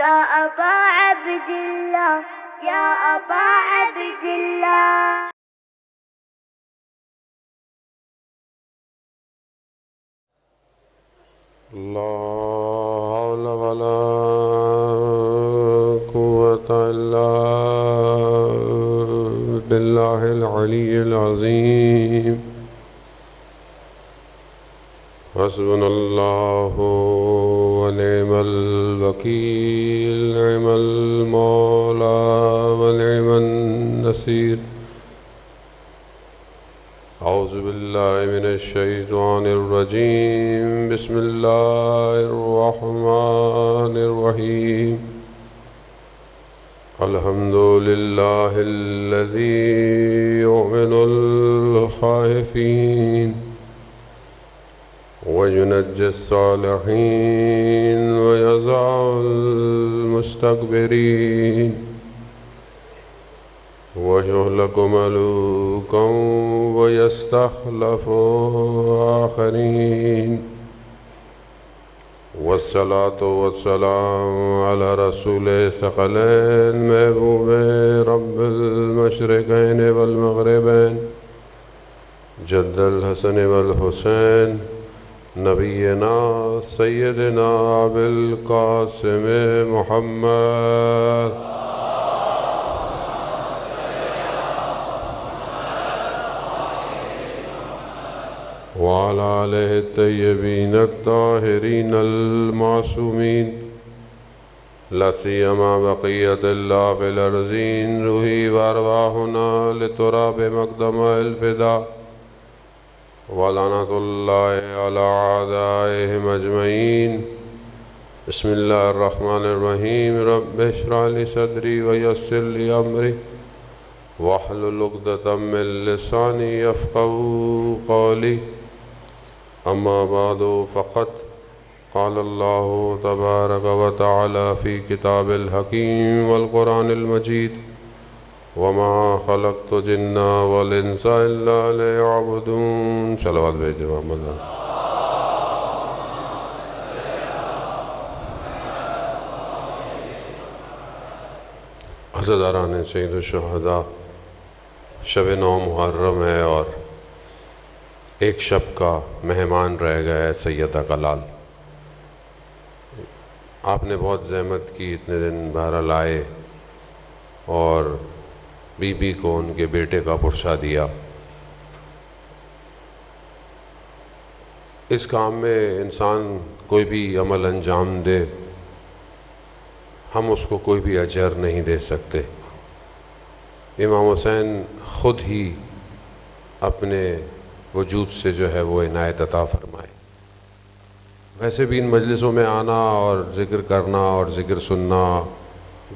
يا أبا عبد الله يا أبا عبد الله. لا حول ولا قوة إلا بالله العلي العظيم. حسبنا الله ونعم الوكيل، نعم المولى ونعم النصير. أعوذ بالله من الشيطان الرجيم. بسم الله الرحمن الرحيم. الحمد لله الذي يؤمن الخائفين وينجي الصالحين ويضع المستكبرين ويهلك ملوكا ويستخلف آخرين. والصلاة والسلام على رسول الثقلين محبوب رب المشرقين والمغربين جد الحسن والحسين نبينا سيدنا أبي القاسم محمد وعلى آله الطيبين الطاهرين المعصومين، لا سيما بقية الله في الأرضين. روحي وأرواحنا لتراب مقدم الفداء، ولعنة الله على أعدائهم أجمعين. بسم الله الرحمن الرحيم. رب اشرح لي صدري ويسر لي أمري واحلل عقدة من لساني يفقهوا قولي. أما بعد، فقد قال الله تبارك وتعالى في كتاب الحكيم والقرآن المجيد: وما خلقت الجن والإنس إلا ليعبدون. صلوات بھیجو محمد. عزاداران سید الشہداء، شب 9 محرم ہے اور ایک شب کا مہمان رہ گیا ہے سیدہ کا لال. آپ نے بہت زحمت کی، اتنے دن بہرحال آئے اور بی بی کو ان کے بیٹے کا پرچہ دیا. اس کام میں انسان کوئی بھی عمل انجام دے، ہم اس کو کوئی بھی اجر نہیں دے سکتے. امام حسین خود ہی اپنے وجود سے جو ہے وہ عنایت عطا فرمائے. ویسے بھی ان مجلسوں میں آنا اور ذکر کرنا اور ذکر سننا،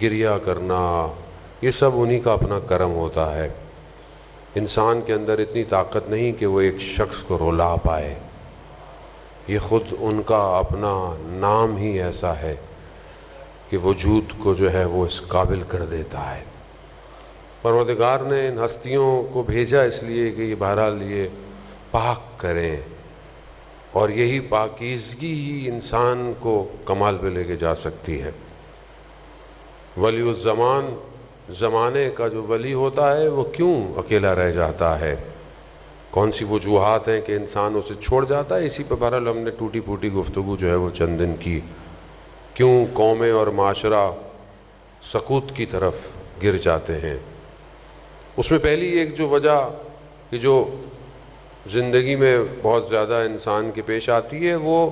گریہ کرنا، یہ سب انہی کا اپنا کرم ہوتا ہے. انسان کے اندر اتنی طاقت نہیں کہ وہ ایک شخص کو رلا پائے. یہ خود ان کا اپنا نام ہی ایسا ہے کہ وجود کو جو ہے وہ اس قابل کر دیتا ہے. پروردگار نے ان ہستیوں کو بھیجا اس لیے کہ یہ بہرحال یہ پاک کریں، اور یہی پاکیزگی ہی انسان کو کمال پہ لے کے جا سکتی ہے. ولی الزمان، زمانے کا جو ولی ہوتا ہے وہ کیوں اکیلا رہ جاتا ہے؟ کون سی وجوہات ہیں کہ انسان اسے چھوڑ جاتا ہے؟ اسی پہ بہرحال ہم نے ٹوٹی پھوٹی گفتگو جو ہے وہ چند دن کی. کیوں قومیں اور معاشرہ سقوط کی طرف گر جاتے ہیں؟ اس میں پہلی ایک جو وجہ کہ جو زندگی میں بہت زیادہ انسان کے پیش آتی ہے، وہ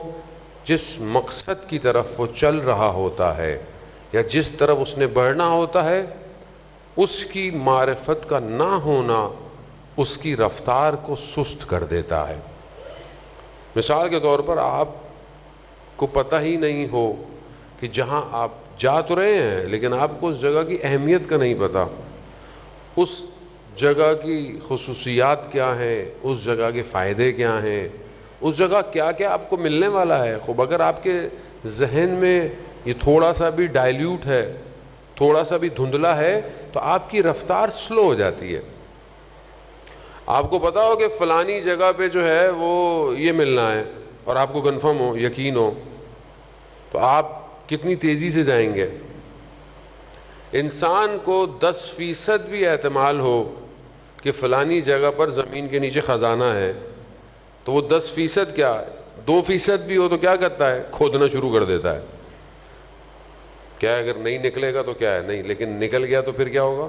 جس مقصد کی طرف وہ چل رہا ہوتا ہے یا جس طرف اس نے بڑھنا ہوتا ہے، اس کی معرفت کا نہ ہونا اس کی رفتار کو سست کر دیتا ہے. مثال کے طور پر آپ کو پتہ ہی نہیں ہو کہ جہاں آپ جا تو رہے ہیں لیکن آپ کو اس جگہ کی اہمیت کا نہیں پتہ، اس جگہ کی خصوصیات کیا ہیں، اس جگہ کے فائدے کیا ہیں، اس جگہ کیا کیا آپ کو ملنے والا ہے. خوب اگر آپ کے ذہن میں یہ تھوڑا سا بھی ڈائلیوٹ ہے، تھوڑا سا بھی دھندلا ہے، تو آپ کی رفتار سلو ہو جاتی ہے. آپ کو پتا ہو کہ فلانی جگہ پہ جو ہے وہ یہ ملنا ہے اور آپ کو کنفرم ہو، یقین ہو، تو آپ کتنی تیزی سے جائیں گے. انسان کو 10% بھی احتمال ہو کہ فلانی جگہ پر زمین کے نیچے خزانہ ہے تو وہ 10% کیا 2% بھی ہو تو کیا کرتا ہے؟ کھودنا شروع کر دیتا ہے. کیا اگر نہیں نکلے گا تو کیا ہے؟ نہیں. لیکن نکل گیا تو پھر کیا ہوگا؟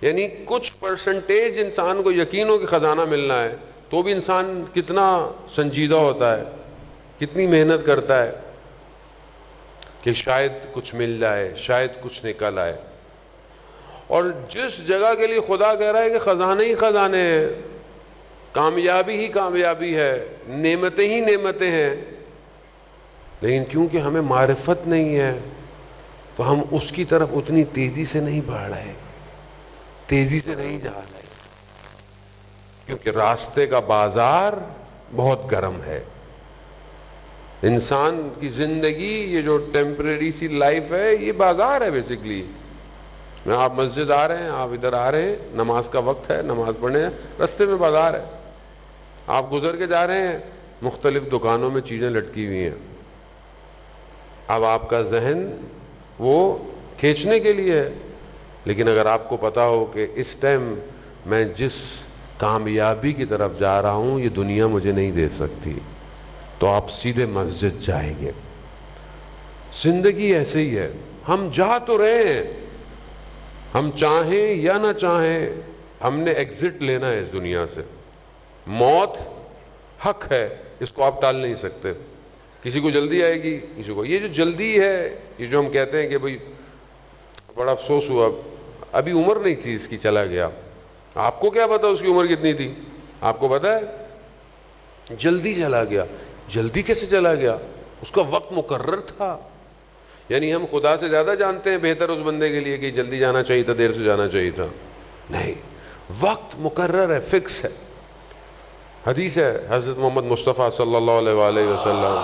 یعنی کچھ پرسنٹیج انسان کو یقین ہو کہ خزانہ ملنا ہے تو بھی انسان کتنا سنجیدہ ہوتا ہے, کتنی محنت کرتا ہے کہ شاید کچھ مل جائے, شاید کچھ نکل آئے. اور جس جگہ کے لیے خدا کہہ رہا ہے کہ خزانے ہی خزانے ہیں, کامیابی ہی کامیابی ہے, نعمتیں ہی نعمتیں ہیں, لیکن کیونکہ ہمیں معرفت نہیں ہے تو ہم اس کی طرف اتنی تیزی سے نہیں بڑھ رہے, تیزی سے نہیں جا رہے, کیونکہ راستے کا بازار بہت گرم ہے. انسان کی زندگی یہ جو ٹیمپریری سی لائف ہے یہ بازار ہے بیسیکلی. آپ مسجد آ رہے ہیں, آپ ادھر آ رہے ہیں, نماز کا وقت ہے, نماز پڑھنے ہیں, رستے میں بازار ہے. آپ گزر کے جا رہے ہیں, مختلف دکانوں میں چیزیں لٹکی ہوئی ہیں. اب آپ کا ذہن وہ کھینچنے کے لیے ہے, لیکن اگر آپ کو پتا ہو کہ اس ٹائم میں جس کامیابی کی طرف جا رہا ہوں یہ دنیا مجھے نہیں دے سکتی تو آپ سیدھے مسجد جائیں گے. زندگی ایسے ہی ہے, ہم جا تو رہے ہیں, ہم چاہیں یا نہ چاہیں ہم نے ایگزٹ لینا ہے اس دنیا سے. موت حق ہے, اس کو آپ ٹال نہیں سکتے. کسی کو جلدی آئے گی, کسی کو. یہ جو جلدی ہے, یہ جو ہم کہتے ہیں کہ بھئی بڑا افسوس ہوا, ابھی عمر نہیں تھی اس کی, چلا گیا. آپ کو کیا پتا اس کی عمر کتنی تھی؟ آپ کو پتا ہے؟ جلدی چلا گیا. جلدی کیسے چلا گیا؟ اس کا وقت مقرر تھا. یعنی ہم خدا سے زیادہ جانتے ہیں بہتر اس بندے کے لیے کہ جلدی جانا چاہیے تھا, دیر سے جانا چاہیے تھا. نہیں, وقت مقرر ہے, فکس ہے. حدیث ہے حضرت محمد مصطفیٰ صلی اللہ علیہ وآلہ وسلم,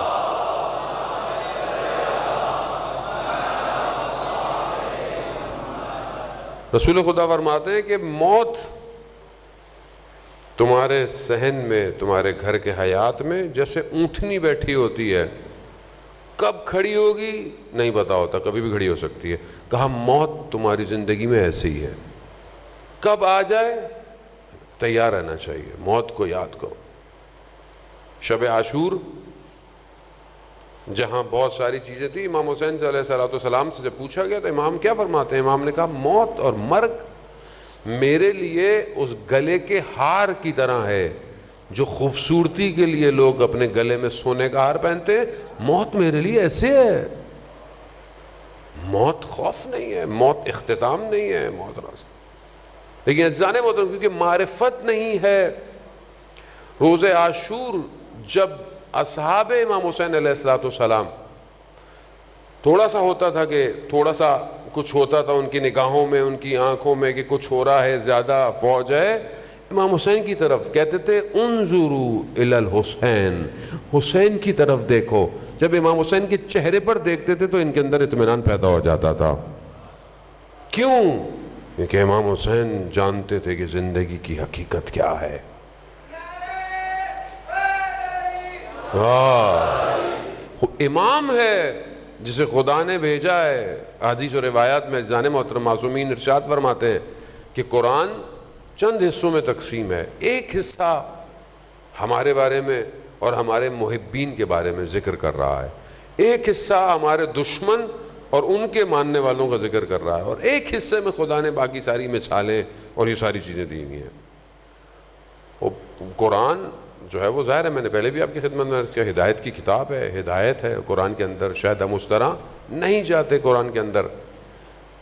رسول خدا فرماتے ہیں کہ موت تمہارے صحن میں, تمہارے گھر کے حیات میں جیسے اونٹنی بیٹھی ہوتی ہے, کب کھڑی ہوگی نہیں پتا ہوتا, کبھی بھی کھڑی ہو سکتی ہے. کہا موت تمہاری زندگی میں ایسے ہی ہے, کب آ جائے تیار رہنا چاہیے. موت کو یاد کرو. شب عاشور جہاں بہت ساری چیزیں تھیں, امام حسین علیہ السلام سے جب پوچھا گیا تو امام کیا فرماتے ہیں؟ امام نے کہا موت اور مرگ میرے لیے اس گلے کے ہار کی طرح ہے جو خوبصورتی کے لیے لوگ اپنے گلے میں سونے کا ہار پہنتے ہیں. موت میرے لیے ایسے ہے. موت خوف نہیں ہے, موت اختتام نہیں ہے, موت راستہ. لیکن اجزاء محترم کیونکہ معرفت نہیں ہے, روز عاشور جب اصحاب امام حسین علیہ السلام تھوڑا سا ہوتا تھا کہ تھوڑا سا کچھ ہوتا تھا ان کی نگاہوں میں, ان کی آنکھوں میں کہ کچھ ہو رہا ہے, زیادہ فوج ہے, امام حسین کی طرف کہتے تھے انظروا الی الحسین, حسین کی طرف دیکھو. جب امام حسین کے چہرے پر دیکھتے تھے تو ان کے اندر اطمینان پیدا ہو جاتا تھا. کیوں؟ کیونکہ امام حسین جانتے تھے کہ زندگی کی حقیقت کیا ہے. امام ہے جسے خدا نے بھیجا ہے. حدیث و روایات میں جان محترم معصومین ارشاد فرماتے ہیں کہ قرآن چند حصوں میں تقسیم ہے. ایک حصہ ہمارے بارے میں اور ہمارے محبین کے بارے میں ذکر کر رہا ہے, ایک حصہ ہمارے دشمن اور ان کے ماننے والوں کا ذکر کر رہا ہے, اور ایک حصے میں خدا نے باقی ساری مثالیں اور یہ ساری چیزیں دی ہوئی ہیں. اور قرآن جو ہے وہ ظاہر ہے, میں نے پہلے بھی آپ کی خدمت میں عرض کیا, ہدایت کی کتاب ہے, ہدایت ہے قرآن کے اندر. شاید ہم اس طرح نہیں جاتے قرآن کے اندر.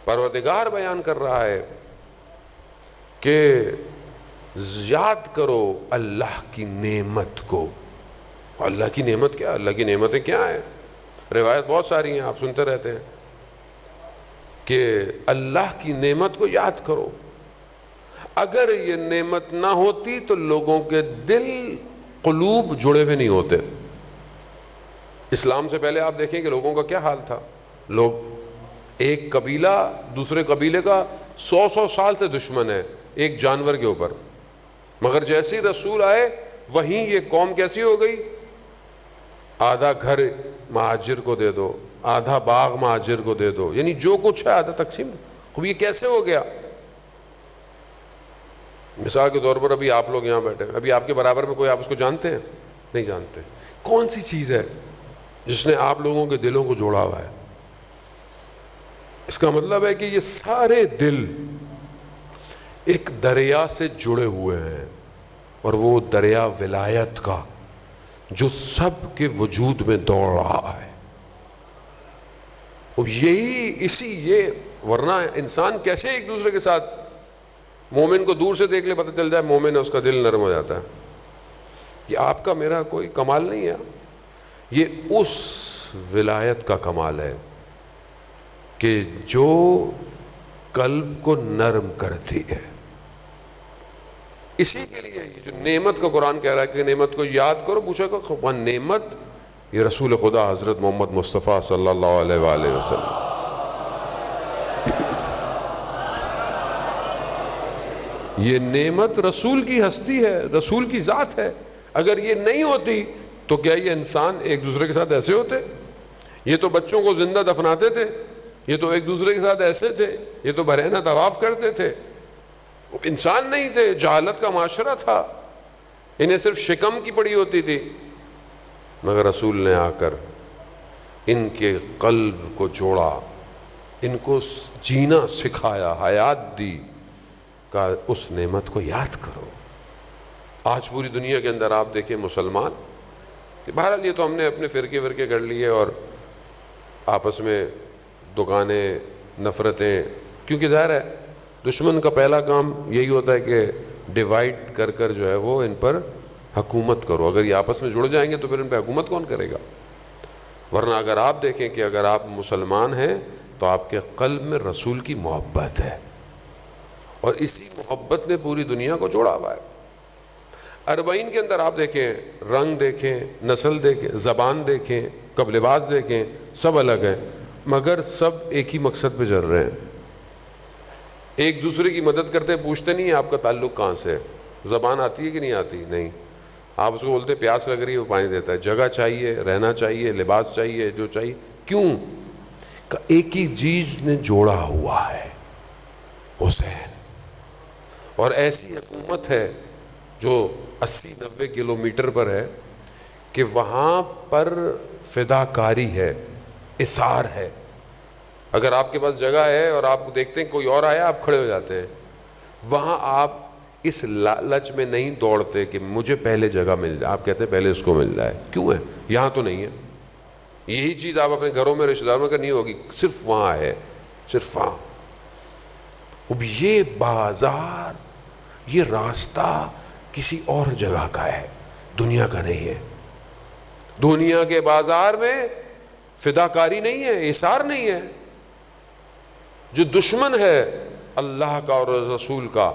پروردگار بیان کر رہا ہے کہ یاد کرو اللہ کی نعمت کو. اللہ کی نعمت کیا؟ اللہ کی نعمتیں کیا ہیں؟ روایت بہت ساری ہیں, آپ سنتے رہتے ہیں کہ اللہ کی نعمت کو یاد کرو. اگر یہ نعمت نہ ہوتی تو لوگوں کے دل قلوب جڑے ہوئے نہیں ہوتے. اسلام سے پہلے آپ دیکھیں کہ لوگوں کا کیا حال تھا. لوگ ایک قبیلہ دوسرے قبیلے کا 100 سال سے دشمن ہے ایک جانور کے اوپر, مگر جیسے ہی رسول آئے وہیں یہ قوم کیسی ہو گئی, آدھا گھر مہاجر کو دے دو, آدھا باغ مہاجر کو دے دو، یعنی جو کچھ ہے آدھا تقسیم۔ اب یہ کیسے ہو گیا؟ مثال کے طور پر ابھی آپ لوگ یہاں بیٹھے ہیں، ابھی آپ کے برابر میں کوئی آپ اس کو جانتے ہیں؟ نہیں جانتے۔ کون سی چیز ہے جس نے آپ لوگوں کے دلوں کو جوڑا ہوا ہے؟ اس کا مطلب ہے کہ یہ سارے دل ایک دریا سے جڑے ہوئے ہیں، اور وہ دریا ولایت کا جو سب کے وجود میں دوڑ رہا ہے۔ اب یہ ورنہ انسان کیسے ایک دوسرے کے ساتھ، مومن کو دور سے دیکھ لے پتہ چل جائے مومن ہے، اس کا دل نرم ہو جاتا ہے۔ یہ آپ کا میرا کوئی کمال نہیں ہے، یہ اس ولایت کا کمال ہے کہ جو قلب کو نرم کرتی ہے۔ اسی کے لیے یہ جو نعمت کا قرآن کہہ رہا ہے کہ نعمت کو یاد کرو، پوچھا کہ نعمت، یہ رسول خدا حضرت محمد مصطفیٰ صلی اللہ علیہ وآلہ وسلم، یہ نعمت رسول کی ہستی ہے، رسول کی ذات ہے۔ اگر یہ نہیں ہوتی تو کیا یہ انسان ایک دوسرے کے ساتھ ایسے ہوتے؟ یہ تو بچوں کو زندہ دفناتے تھے، یہ تو ایک دوسرے کے ساتھ ایسے تھے، یہ تو برہنہ طواف کرتے تھے، انسان نہیں تھے، جہالت کا معاشرہ تھا، انہیں صرف شکم کی پڑی ہوتی تھی۔ مگر رسول نے آ کر ان کے قلب کو جوڑا، ان کو جینا سکھایا، حیات دی، کہا اس نعمت کو یاد کرو۔ آج پوری دنیا کے اندر آپ دیکھیں مسلمان، بہرحال یہ تو ہم نے اپنے فرقے کر لیے اور آپس میں دکانیں، نفرتیں، کیونکہ ظاہر ہے دشمن کا پہلا کام یہی ہوتا ہے کہ ڈیوائیڈ کر جو ہے وہ ان پر حکومت کرو۔ اگر یہ آپس میں جڑ جائیں گے تو پھر ان پہ حکومت کون کرے گا؟ ورنہ اگر آپ دیکھیں کہ اگر آپ مسلمان ہیں تو آپ کے قلب میں رسول کی محبت ہے، اور اسی محبت نے پوری دنیا کو جوڑا ہوا ہے۔ اربعین کے اندر آپ دیکھیں، رنگ دیکھیں، نسل دیکھیں، زبان دیکھیں، کب لباس دیکھیں، سب الگ ہیں، مگر سب ایک ہی مقصد پہ چل رہے ہیں۔ ایک دوسرے کی مدد کرتے، پوچھتے نہیں ہیں آپ کا تعلق کہاں سے ہے، زبان آتی ہے کہ نہیں آتی، نہیں، آپ اس کو بولتے پیاس لگ رہی ہے وہ پانی دیتا ہے، جگہ چاہیے، رہنا چاہیے، لباس چاہیے، جو چاہیے، کیوں؟ کہ ایک ہی چیز نے جوڑا ہوا ہے، حسین۔ اور ایسی حکومت ہے جو 80-90 کلومیٹر پر ہے کہ وہاں پر فداکاری ہے، اثار ہے۔ اگر آپ کے پاس جگہ ہے اور آپ دیکھتے ہیں کوئی اور آیا، آپ کھڑے ہو جاتے ہیں۔ وہاں آپ اس لالچ میں نہیں دوڑتے کہ مجھے پہلے جگہ مل جائے، آپ کہتے ہیں پہلے اس کو مل جائے۔ کیوں ہے؟ یہاں تو نہیں ہے۔ یہی چیز آپ اپنے گھروں میں، رشتہ داروں میں نہیں ہوگی، صرف وہاں ہے، صرف وہاں۔ اب یہ بازار، یہ راستہ کسی اور جگہ کا ہے، دنیا کا نہیں ہے۔ دنیا کے بازار میں فداکاری نہیں ہے، اثار نہیں ہے۔ جو دشمن ہے اللہ کا اور رسول کا،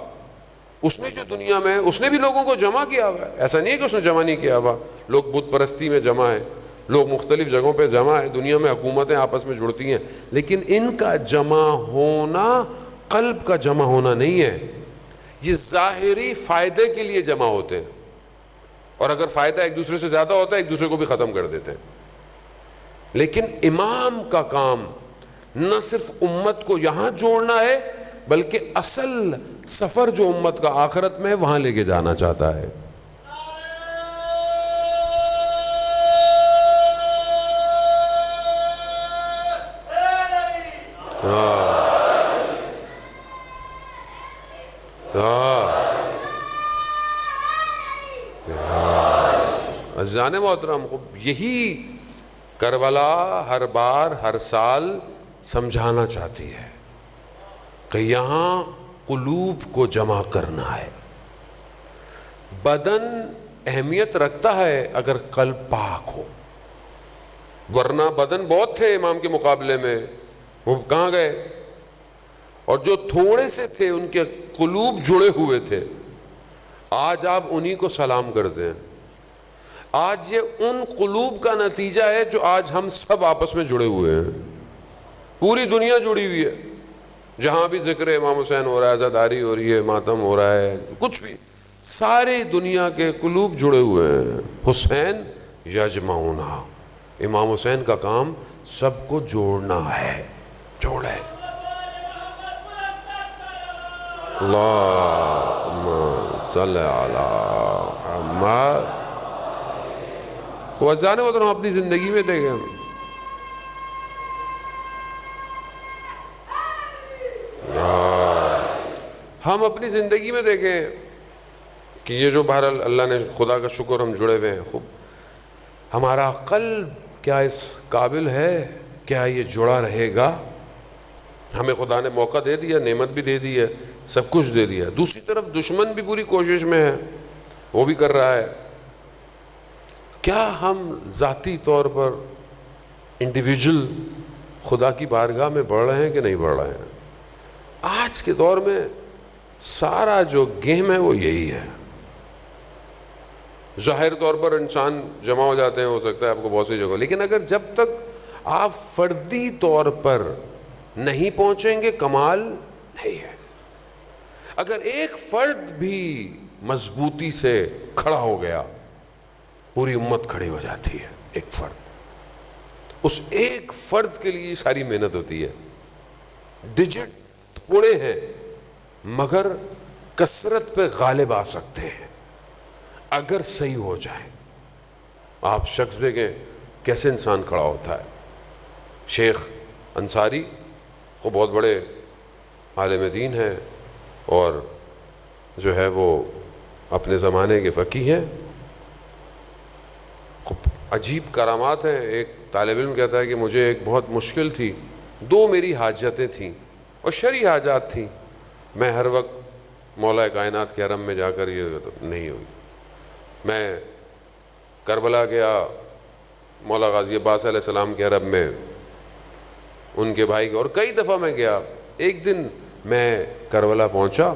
اس نے جو دنیا میں، اس نے بھی لوگوں کو جمع کیا ہوا ہے، ایسا نہیں ہے کہ اس نے جمع نہیں کیا ہوا۔ لوگ بت پرستی میں جمع ہیں، لوگ مختلف جگہوں پہ جمع ہیں، دنیا میں حکومتیں آپس میں جڑتی ہیں، لیکن ان کا جمع ہونا قلب کا جمع ہونا نہیں ہے۔ یہ ظاہری فائدے کے لیے جمع ہوتے ہیں، اور اگر فائدہ ایک دوسرے سے زیادہ ہوتا ہے ایک دوسرے کو بھی ختم کر دیتے ہیں۔ لیکن امام کا کام نہ صرف امت کو یہاں جوڑنا ہے، بلکہ اصل سفر جو امت کا آخرت میں ہے وہاں لے کے جانا چاہتا ہے۔ عزیزان محترم، یہی کربلا ہر بار ہر سال سمجھانا چاہتی ہے کہ یہاں قلوب کو جمع کرنا ہے۔ بدن اہمیت رکھتا ہے اگر قلب پاک ہو، ورنہ بدن بہت تھے امام کے مقابلے میں، وہ کہاں گئے؟ اور جو تھوڑے سے تھے ان کے قلوب جڑے ہوئے تھے، آج آپ انہی کو سلام کرتے ہیں۔ آج یہ ان قلوب کا نتیجہ ہے جو آج ہم سب آپس میں جڑے ہوئے ہیں۔ پوری دنیا جڑی ہوئی ہے، جہاں بھی ذکر امام حسین ہو رہا ہے، عزاداری ہو رہی ہے، ماتم ہو رہا ہے، کچھ بھی، ساری دنیا کے قلوب جڑے ہوئے ہیں۔ حسین یجمعنا، امام حسین کا کام سب کو جوڑنا ہے، جوڑے۔ اللہم صلی علی محمد۔ وزانے وہ تو ہم اپنی زندگی میں دیکھیں، ہم اپنی زندگی میں دیکھیں کہ یہ جو بہرحال اللہ نے، خدا کا شکر ہم جڑے ہوئے ہیں خوب، ہمارا قلب کیا اس قابل ہے؟ کیا یہ جڑا رہے گا؟ ہمیں خدا نے موقع دے دیا، نعمت بھی دے دی ہے، سب کچھ دے دیا، دوسری طرف دشمن بھی پوری کوشش میں ہے، وہ بھی کر رہا ہے۔ کیا ہم ذاتی طور پر انڈیویجول خدا کی بارگاہ میں بڑھ رہے ہیں کہ نہیں بڑھ رہے ہیں؟ آج کے دور میں سارا جو گیم ہے وہ یہی ہے۔ ظاہر طور پر انسان جمع ہو جاتے ہیں، ہو سکتا ہے آپ کو بہت سی جگہ، لیکن اگر جب تک آپ فردی طور پر نہیں پہنچیں گے کمال نہیں ہے۔ اگر ایک فرد بھی مضبوطی سے کھڑا ہو گیا پوری امت کھڑی ہو جاتی ہے۔ ایک فرد، اس ایک فرد کے لیے ساری محنت ہوتی ہے۔ ڈیجٹ تھوڑے ہیں مگر کثرت پہ غالب آ سکتے ہیں اگر صحیح ہو جائے۔ آپ شخص دیکھیں کیسے انسان کھڑا ہوتا ہے۔ شیخ انصاری وہ بہت بڑے عالم دین ہیں اور جو ہے وہ اپنے زمانے کے فقیہ ہیں، عجیب کرامات ہیں۔ ایک طالب علم کہتا ہے کہ مجھے ایک بہت مشکل تھی، 2 میری حاجتیں تھیں اور شرعی حاجات تھیں، میں ہر وقت مولا کائنات کے حرم میں جا کر یہ نہیں ہوئی۔ میں کربلا گیا، مولا غازی عباس علیہ السلام کے حرم میں، ان کے بھائی کے، اور کئی دفعہ میں گیا۔ ایک دن میں کربلا پہنچا،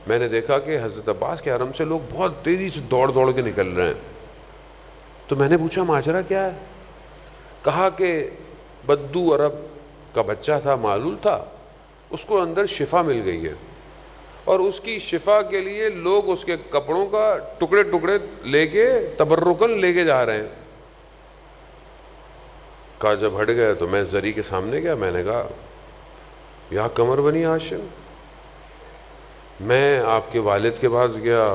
میں نے دیکھا کہ حضرت عباس کے حرم سے لوگ بہت تیزی سے دوڑ دوڑ کے نکل رہے ہیں۔ تو میں نے پوچھا ماجرا کیا ہے؟ کہا کہ بدو عرب کا بچہ تھا، معلول تھا، اس کو اندر شفا مل گئی ہے اور اس کی شفا کے لیے لوگ اس کے کپڑوں کا ٹکڑے ٹکڑے لے کے تبرکن لے کے جا رہے ہیں۔ کہا جب ہٹ گئے تو میں زری کے سامنے گیا، میں نے کہا یا قمر بنی ہاشم، میں آپ کے والد کے پاس گیا،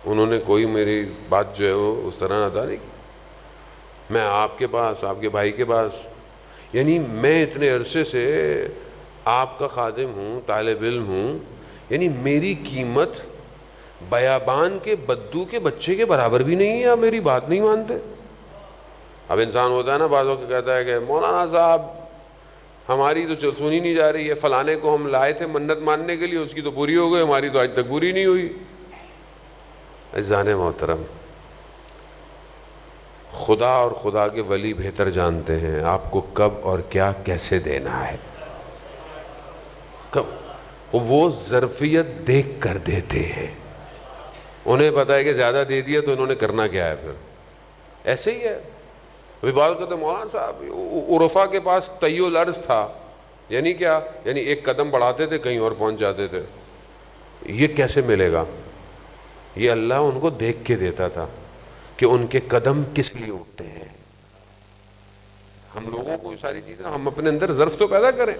انہوں نے کوئی میری بات جو ہے وہ اس طرح ادا نہیں کی، میں آپ کے پاس، آپ کے بھائی کے پاس، یعنی میں اتنے عرصے سے آپ کا خادم ہوں، طالب علم ہوں، یعنی میری قیمت بیابان کے بدو کے بچے کے برابر بھی نہیں ہے، آپ میری بات نہیں مانتے۔ اب انسان ہوتا ہے نا بعضوں کو کہتا ہے کہ مولانا صاحب ہماری تو سنی نہیں جا رہی ہے، فلانے کو ہم لائے تھے منت ماننے کے لیے، اس کی تو پوری ہو گئی، ہماری تو آج تک پوری نہیں ہوئی۔ عزیزان محترم، خدا اور خدا کے ولی بہتر جانتے ہیں آپ کو کب اور کیا کیسے دینا ہے۔ کب وہ ظرفیت دیکھ کر دیتے ہیں، انہیں پتا ہے کہ زیادہ دے دیا تو انہوں نے کرنا کیا ہے۔ پھر ایسے ہی ہے، ابھی بات کرتے مولانا صاحب عرفا کے پاس طی الارض تھا، یعنی کیا؟ یعنی ایک قدم بڑھاتے تھے کہیں اور پہنچ جاتے تھے۔ یہ کیسے ملے گا؟ یہ اللہ ان کو دیکھ کے دیتا تھا کہ ان کے قدم کس لیے اٹھتے ہیں۔ ہم لوگوں کو ساری چیزیں، ہم اپنے اندر ظرف تو پیدا کریں۔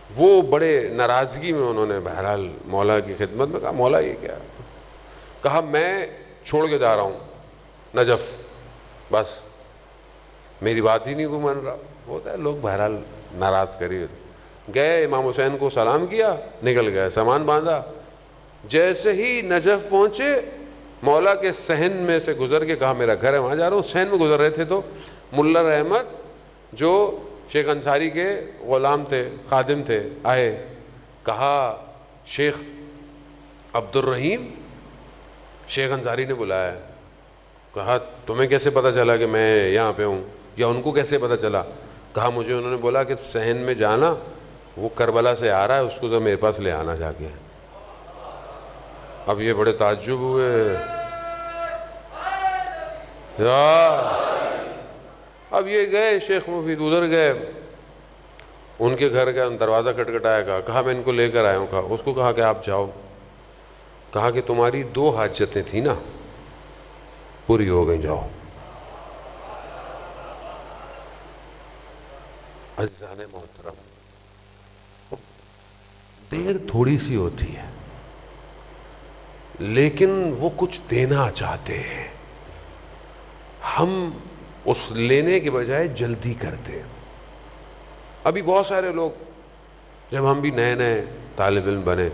وہ بڑے ناراضگی میں انہوں نے بہرحال مولا کی خدمت میں کہا مولا یہ کیا؟ کہا میں چھوڑ کے جا رہا ہوں نجف، بس میری بات ہی نہیں کوئی مان رہا۔ ہوتا ہے لوگ بہرحال ناراض کری گئے، امام حسین کو سلام کیا، نکل گئے، سامان باندھا۔ جیسے ہی نجف پہنچے مولا کے صحن میں سے گزر کے کہا میرا گھر ہے وہاں جا رہا ہوں۔ صحن میں گزر رہے تھے تو ملا رحمت جو شیخ انصاری کے غلام تھے، خادم تھے، آئے، کہا شیخ عبد الرحیم، شیخ انصاری نے بلایا ہے۔ کہا تمہیں کیسے پتہ چلا کہ میں یہاں پہ ہوں، یا ان کو کیسے پتہ چلا؟ کہا مجھے انہوں نے بولا کہ صحن میں جانا، وہ کربلا سے آ رہا ہے، اس کو تو میرے پاس لے آنا جا کے۔ اب یہ بڑے تعجب ہوئے، اب یہ گئے شیخ مفید ادھر گئے، ان کے گھر کا دروازہ کھٹکھٹایا، کہا میں ان کو لے کر آیا ہوں۔ کہا اس کو کہا کہ آپ جاؤ۔ کہا کہ تمہاری 2 حاجتیں تھیں نا، پوری ہو گئی، جاؤ۔ عزیزان محترم، دیر تھوڑی سی ہوتی ہے لیکن وہ کچھ دینا چاہتے ہیں، ہم اس لینے کے بجائے جلدی کرتے ہیں۔ ابھی بہت سارے لوگ، جب ہم بھی نئے نئے طالب علم بنے،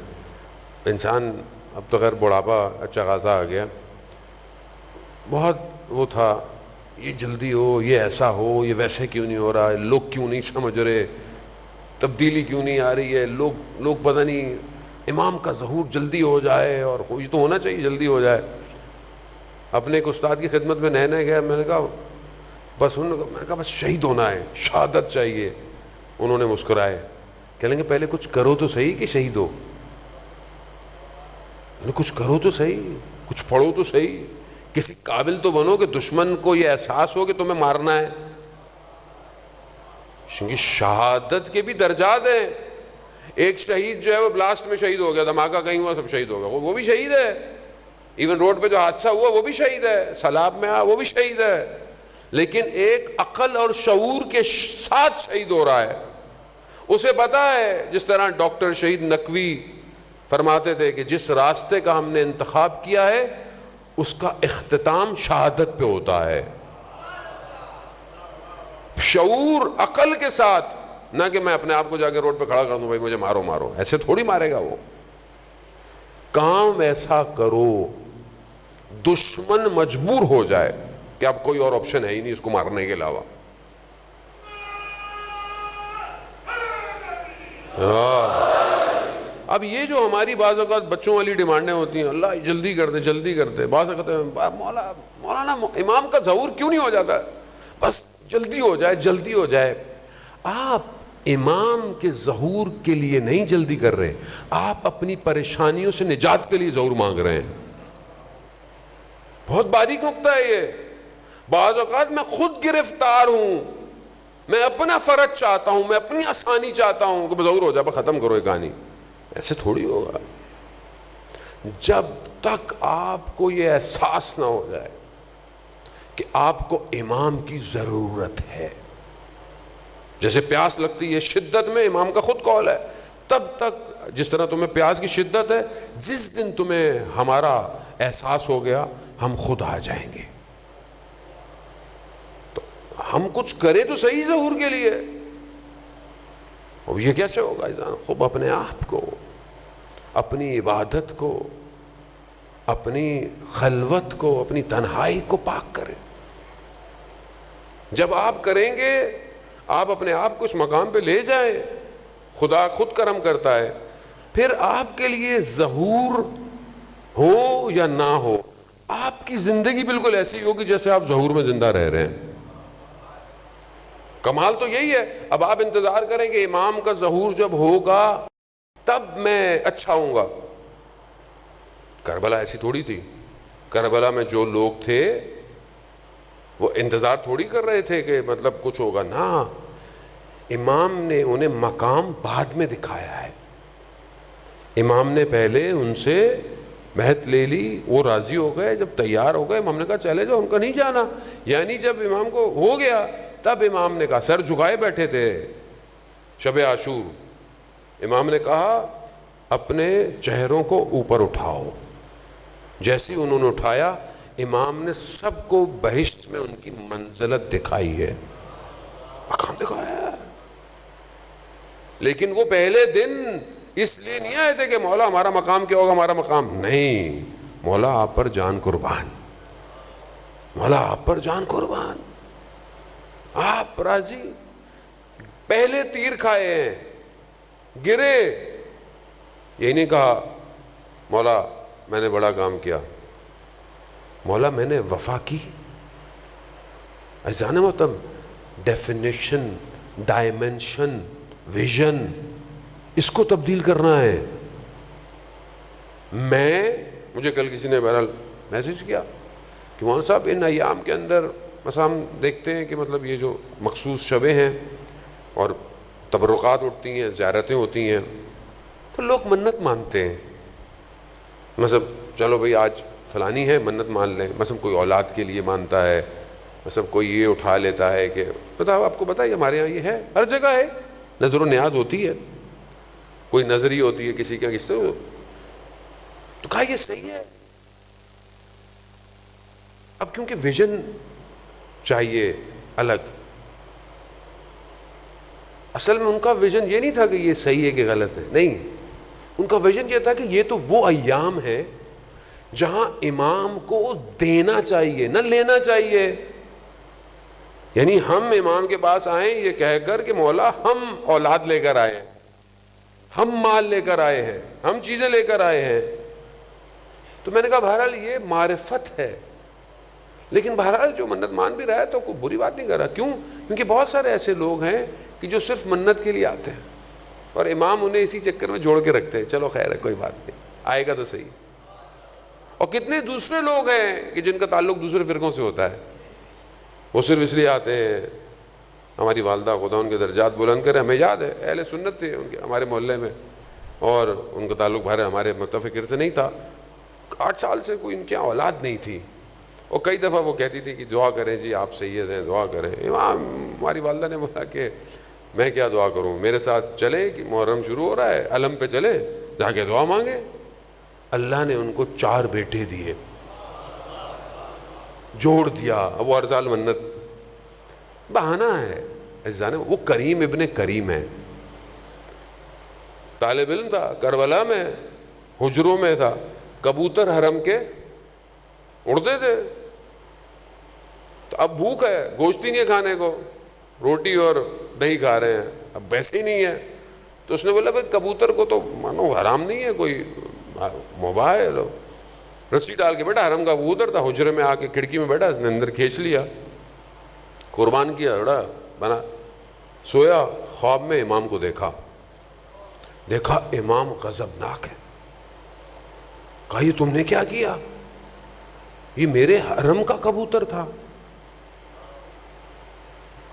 انسان اب تو خیر بڑھاپا اچھا خاصا آ گیا، بہت وہ تھا یہ جلدی ہو، یہ ایسا ہو، یہ ویسے کیوں نہیں ہو رہا ہے، لوگ کیوں نہیں سمجھ رہے، تبدیلی کیوں نہیں آ رہی ہے، لوگ پتہ نہیں، امام کا ظہور جلدی ہو جائے، اور یہ تو ہونا چاہیے جلدی ہو جائے۔ اپنے ایک استاد کی خدمت میں نئے نئے گیا، میں نے کہا میں نے کہا بس شہید ہونا ہے، شہادت چاہیے۔ انہوں نے مسکرائے، کہہ لیں گے پہلے کچھ کرو تو صحیح کہ شہید ہو، کچھ کرو تو صحیح، کچھ پڑھو تو صحیح، کسی قابل تو بنو کہ دشمن کو یہ احساس ہو کہ تمہیں مارنا ہے، کیونکہ شہادت کے بھی درجات ہیں۔ ایک شہید جو ہے وہ بلاسٹ میں شہید ہو گیا، دھماکہ کہیں ہوا سب شہید ہو گیا، وہ بھی شہید ہے۔ ایون روڈ پہ جو حادثہ ہوا وہ بھی شہید ہے، سیلاب میں وہ بھی شہید ہے۔ لیکن ایک عقل اور شعور کے ساتھ شہید ہو رہا ہے، اسے پتا ہے، جس طرح ڈاکٹر شہید نقوی فرماتے تھے کہ جس راستے کا ہم نے انتخاب کیا ہے اس کا اختتام شہادت پہ ہوتا ہے۔ شعور عقل کے ساتھ، نہ کہ میں اپنے آپ کو جا کے روڈ پہ کھڑا کر دوں بھائی مجھے مارو مارو، ایسے تھوڑی مارے گا وہ۔ کام ایسا کرو دشمن مجبور ہو جائے کہ اب کوئی اور آپشن ہے ہی نہیں اس کو مارنے کے علاوہ۔ اب یہ جو ہماری بعض اوقات بچوں والی ڈیمانڈیں ہوتی ہیں، اللہ جلدی کر دے جلدی کر دے، بعض اوقات مولانا امام کا ظہور کیوں نہیں ہو جاتا، بس جلدی ہو جائے جلدی ہو جائے۔ آپ امام کے ظہور کے لیے نہیں جلدی کر رہے، آپ اپنی پریشانیوں سے نجات کے لیے ظہور مانگ رہے ہیں۔ بہت باریک نقطہ ہے یہ۔ بعض اوقات میں خود گرفتار ہوں، میں اپنا فرج چاہتا ہوں، میں اپنی آسانی چاہتا ہوں کہ ظہور ہو جائے، ختم کرو یہ کہانی۔ ایسے تھوڑی ہوگا۔ جب تک آپ کو یہ احساس نہ ہو جائے کہ آپ کو امام کی ضرورت ہے، جیسے پیاس لگتی ہے شدت میں، امام کا خود قول ہے، تب تک جس طرح تمہیں پیاس کی شدت ہے، جس دن تمہیں ہمارا احساس ہو گیا ہم خود آ جائیں گے۔ تو ہم کچھ کرے تو صحیح ظہور کے لیے۔ اب یہ کیسے ہوگا؟ خوب اپنے آپ کو، اپنی عبادت کو، اپنی خلوت کو، اپنی تنہائی کو پاک کریں۔ جب آپ کریں گے، آپ اپنے آپ کو اس مقام پہ لے جائیں، خدا خود کرم کرتا ہے، پھر آپ کے لیے ظہور ہو یا نہ ہو، آپ کی زندگی بالکل ایسی ہوگی جیسے آپ ظہور میں زندہ رہ رہے ہیں۔ کمال تو یہی ہے۔ اب آپ انتظار کریں کہ امام کا ظہور جب ہوگا تب میں اچھا ہوں گا۔ کربلا ایسی تھوڑی تھی۔ کربلا میں جو لوگ تھے وہ انتظار تھوڑی کر رہے تھے کہ مطلب کچھ ہوگا، نا، امام نے انہیں مقام بعد میں دکھایا ہے۔ امام نے پہلے ان سے مہد لے لی، وہ راضی ہو گئے، جب تیار ہو گئے امام نے کہا چلے جاؤ، ان کا نہیں جانا۔ یعنی جب امام کو ہو گیا تب امام نے کہا، سر جھکائے بیٹھے تھے شب عاشور، امام نے کہا اپنے چہروں کو اوپر اٹھاؤ۔ جیسے انہوں نے اٹھایا، امام نے سب کو بہشت میں ان کی منزلت دکھائی ہے، مقام دکھایا ہے۔ لیکن وہ پہلے دن اس لیے نہیں آئے تھے کہ مولا ہمارا مقام کیا ہوگا، ہمارا مقام نہیں، مولا آپ پر جان قربان، مولا آپ پر جان قربان، آپ راضی۔ پہلے تیر کھائے ہیں، گرے، یہی نہیں کہا مولا میں نے بڑا کام کیا، مولا میں نے وفا کی۔ ایسا مطلب ڈیفینیشن، ڈائمنشن، ویژن، اس کو تبدیل کرنا ہے۔ مجھے کل کسی نے بہرحال میسیج کیا کہ مولانا صاحب ان ایام کے اندر مثلا ہم دیکھتے ہیں کہ مطلب یہ جو مخصوص شبیں ہیں اور تبرکات اٹھتی ہیں، زیارتیں ہوتی ہیں، تو لوگ منت مانتے ہیں، مثلا چلو بھئی آج فلانی ہے منت مان لیں، مثلا کوئی اولاد کے لیے مانتا ہے، سب کوئی یہ اٹھا لیتا ہے کہ بتاؤ آپ کو بتائیے ہمارے یہاں یہ ہے، ہر جگہ ہے، نظر و نیاز ہوتی ہے، کوئی نظری ہوتی ہے کسی کا، کس سے تو کہا یہ صحیح ہے. اب کیونکہ ویژن چاہیے الگ. اصل میں ان کا ویژن یہ نہیں تھا کہ یہ صحیح ہے کہ غلط ہے، نہیں، ان کا ویژن یہ تھا کہ یہ تو وہ ایام ہے جہاں امام کو دینا چاہیے نہ لینا چاہیے. یعنی ہم امام کے پاس آئیں یہ کہہ کر کہ مولا ہم اولاد لے کر آئے ہیں، ہم مال لے کر آئے ہیں، ہم چیزیں لے کر آئے ہیں. تو میں نے کہا بہرحال یہ معرفت ہے، لیکن بہرحال جو منت مان بھی رہا ہے تو کوئی بری بات نہیں کر رہا. کیوں؟ کیونکہ بہت سارے ایسے لوگ ہیں کہ جو صرف منت کے لیے آتے ہیں اور امام انہیں اسی چکر میں جوڑ کے رکھتے ہیں، چلو خیر ہے کوئی بات نہیں، آئے گا تو صحیح. اور کتنے دوسرے لوگ ہیں کہ جن کا تعلق دوسرے فرقوں سے ہوتا ہے، وہ صرف اس لیے آتے ہیں. ہماری والدہ خدا ان کے درجات بلند کرے، ہمیں یاد ہے اہل سنت تھے ان کے ہمارے محلے میں، اور ان کا تعلق بھارے ہمارے متفقر سے نہیں تھا. 8 سال سے کوئی ان کی اولاد نہیں تھی، اور کئی دفعہ وہ کہتی تھی کہ دعا کریں جی آپ سید ہیں دعا کریں. ہماری والدہ نے بولا کہ میں کیا دعا کروں، میرے ساتھ چلیں کہ محرم شروع ہو رہا ہے علم پہ چلیں جا کے دعا مانگیں. اللہ نے ان کو 4 بیٹے دیے، جوڑ دیا. اب وہ ہر سال منت بہانہ ہے عزیزان. وہ کریم ابن کریم ہے، طالب علم تھا، کربلا میں حجروں میں تھا، کبوتر حرم کے اڑتے تھے. تو اب بھوک ہے، گوشت ہی نہیں ہے کھانے کو، روٹی اور دہی کھا رہے ہیں، اب ویسے ہی نہیں ہے. تو اس نے بولا بھائی کبوتر کو تو مانو حرام نہیں ہے، کوئی مباح ہے. لو رسی ڈال کے بیٹا، حرم کا کبوتر تھا، حجرے میں آ کے کھڑکی میں بیٹھا، اس نے اندر کھینچ لیا، قربان کیا، بڑا بنا. سویا، خواب میں امام کو دیکھا امام غضبناک ہے. کہا یہ تم نے کیا کیا؟ یہ میرے حرم کا کبوتر تھا.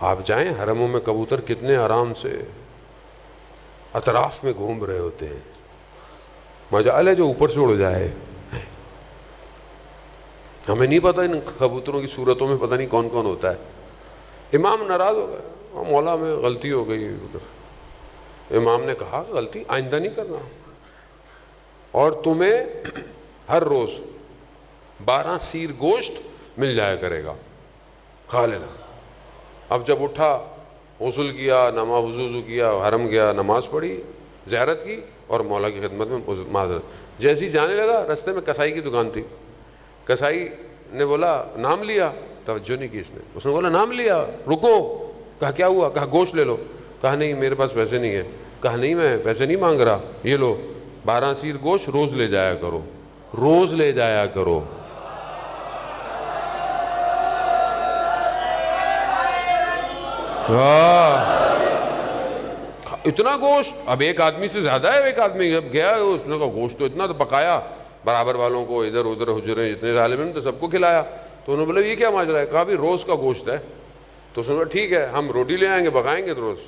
آپ جائیں حرموں میں کبوتر کتنے آرام سے اطراف میں گھوم رہے ہوتے ہیں، مجال ہے جو اوپر سے اڑ جائے. ہمیں نہیں پتہ ان کبوتروں کی صورتوں میں پتہ نہیں کون کون ہوتا ہے. امام ناراض ہو گئے، مولا میں غلطی ہو گئی. امام نے کہا غلطی آئندہ نہیں کرنا، اور تمہیں ہر روز 12 سیر گوشت مل جایا کرے گا، کھا لینا. اب جب اٹھا، غسل کیا، نماز وضو کیا، حرم گیا، نماز پڑھی، زیارت کی، اور مولا کی خدمت میں معذرت. جیسے ہی جانے لگا رستے میں کسائی کی دکان تھی. کسائی نے بولا نام لیا، توجہ نہیں کی اس نے بولا نام لیا، رکو. کہا کیا ہوا؟ کہا گوشت لے لو. کہا نہیں میرے پاس پیسے نہیں ہیں. کہا نہیں میں پیسے نہیں مانگ رہا، یہ لو 12 سیر گوشت روز لے جایا کرو، روز لے جایا کرو. اتنا گوشت، اب ایک آدمی سے زیادہ ہے. ایک آدمی جب گیا اس نے کہا گوشت تو اتنا، تو پکایا برابر والوں کو، ادھر ادھر حجرے جتنے طالب علم تو سب کو کھلایا. تو انہوں نے بولا یہ کیا ماجرا ہے؟ کہا بھی روز کا گوشت ہے. تو اس نے بولا ٹھیک ہے ہم روٹی لے آئیں گے، پکائیں گے تو روز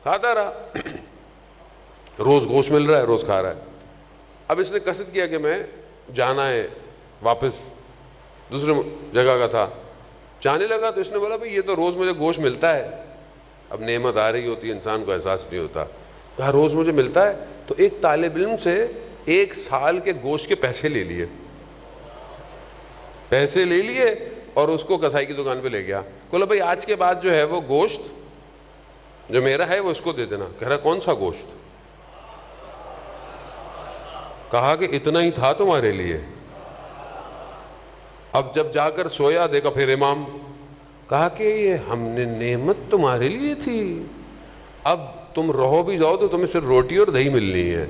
کھاتا رہا. روز گوشت مل رہا ہے، روز کھا رہا ہے. اب اس نے قصد کیا کہ میں جانا ہے واپس، دوسرے جگہ کا تھا، جانے لگا. تو اس نے بولا بھائی یہ تو روز مجھے گوشت ملتا ہے. اب نعمت آ رہی ہوتی ہے انسان کو احساس نہیں ہوتا. کہا روز مجھے ملتا ہے. تو ایک طالب علم سے 1 سال کے گوشت کے پیسے لے لیے اور اس کو کسائی کی دکان پہ لے گیا. بولا بھائی آج کے بعد جو ہے وہ گوشت جو میرا ہے وہ اس کو دے دینا. کہہ رہا کون سا گوشت؟ کہا کہ اتنا ہی تھا تمہارے لیے. اب جب جا کر سویا دیکھا پھر امام. کہا کہ یہ ہم نے نعمت تمہارے لیے تھی، اب تم رہو بھی جاؤ تو تمہیں صرف روٹی اور دہی ملنی ہے.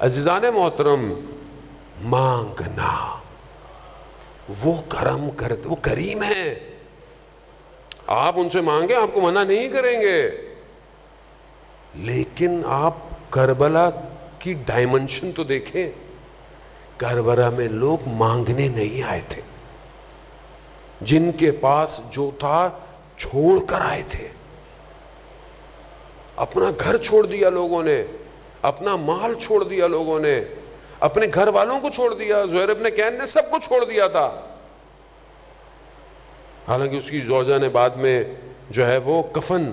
عزیزان محترم، مانگنا، وہ کرم کرتے، وہ کریم ہے. آپ ان سے مانگیں، آپ کو منع نہیں کریں گے، لیکن آپ کربلا کی ڈائمنشن تو دیکھیں. کربلا میں لوگ مانگنے نہیں آئے تھے، جن کے پاس جو تھا چھوڑ کر آئے تھے. اپنا گھر چھوڑ دیا لوگوں نے، اپنا مال چھوڑ دیا لوگوں نے، اپنے گھر والوں کو چھوڑ دیا. زہیر ابن کین نے سب کو چھوڑ دیا تھا. حالانکہ اس کی زوجہ نے بعد میں جو ہے وہ کفن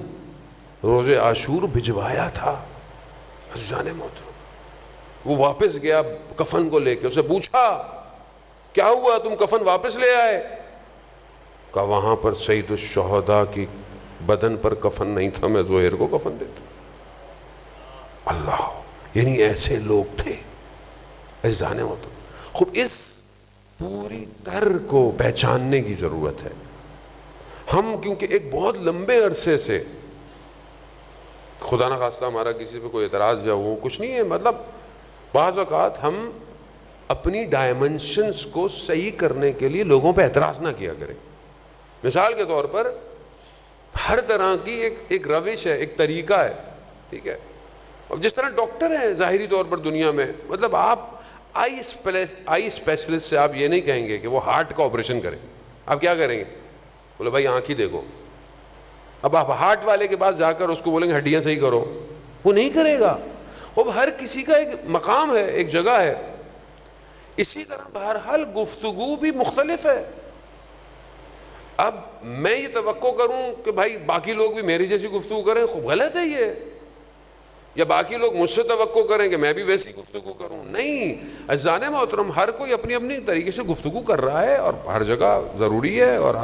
روز عاشور بھجوایا تھا. عزیزان محترم وہ واپس گیا کفن کو لے کے, اسے پوچھا کیا ہوا تم کفن واپس لے آئے؟ کہا وہاں پر سید الشہداء کی بدن پر کفن نہیں تھا, میں زہیر کو کفن دیتا. اللہ, یعنی ایسے لوگ تھے عزیزان محترم. خوب اس پوری تر کو پہچاننے کی ضرورت ہے. ہم کیونکہ ایک بہت لمبے عرصے سے, خدا نہ خواستہ ہمارا کسی پہ کوئی اعتراض یا وہ کچھ نہیں ہے, مطلب بعض اوقات ہم اپنی ڈائمنشنز کو صحیح کرنے کے لیے لوگوں پہ اعتراض نہ کیا کریں. مثال کے طور پر ہر طرح کی ایک روش ہے, ایک طریقہ ہے, ٹھیک ہے. اب جس طرح ڈاکٹر ہیں ظاہری طور پر دنیا میں, مطلب آپ آئی اسپیشلسٹ سے آپ یہ نہیں کہیں گے کہ وہ ہارٹ کا آپریشن کریں. آپ کیا کریں گے؟ بولے بھائی آنکھ ہی دیکھو. اب آپ ہارٹ والے کے پاس جا کر اس کو بولیں گے ہڈیاں صحیح کرو, وہ نہیں کرے گا. اب ہر کسی کا ایک مقام ہے, ایک جگہ ہے. اسی طرح بہرحال گفتگو بھی مختلف ہے. اب میں یہ توقع کروں کہ بھائی باقی لوگ بھی میری جیسی گفتگو کریں, خوب غلط ہے یہ. یا باقی لوگ مجھ سے توقع کریں کہ میں بھی ویسی گفتگو کروں, نہیں. عزیزان محترم ہر کوئی اپنی اپنی طریقے سے گفتگو کر رہا ہے اور ہر جگہ ضروری ہے اور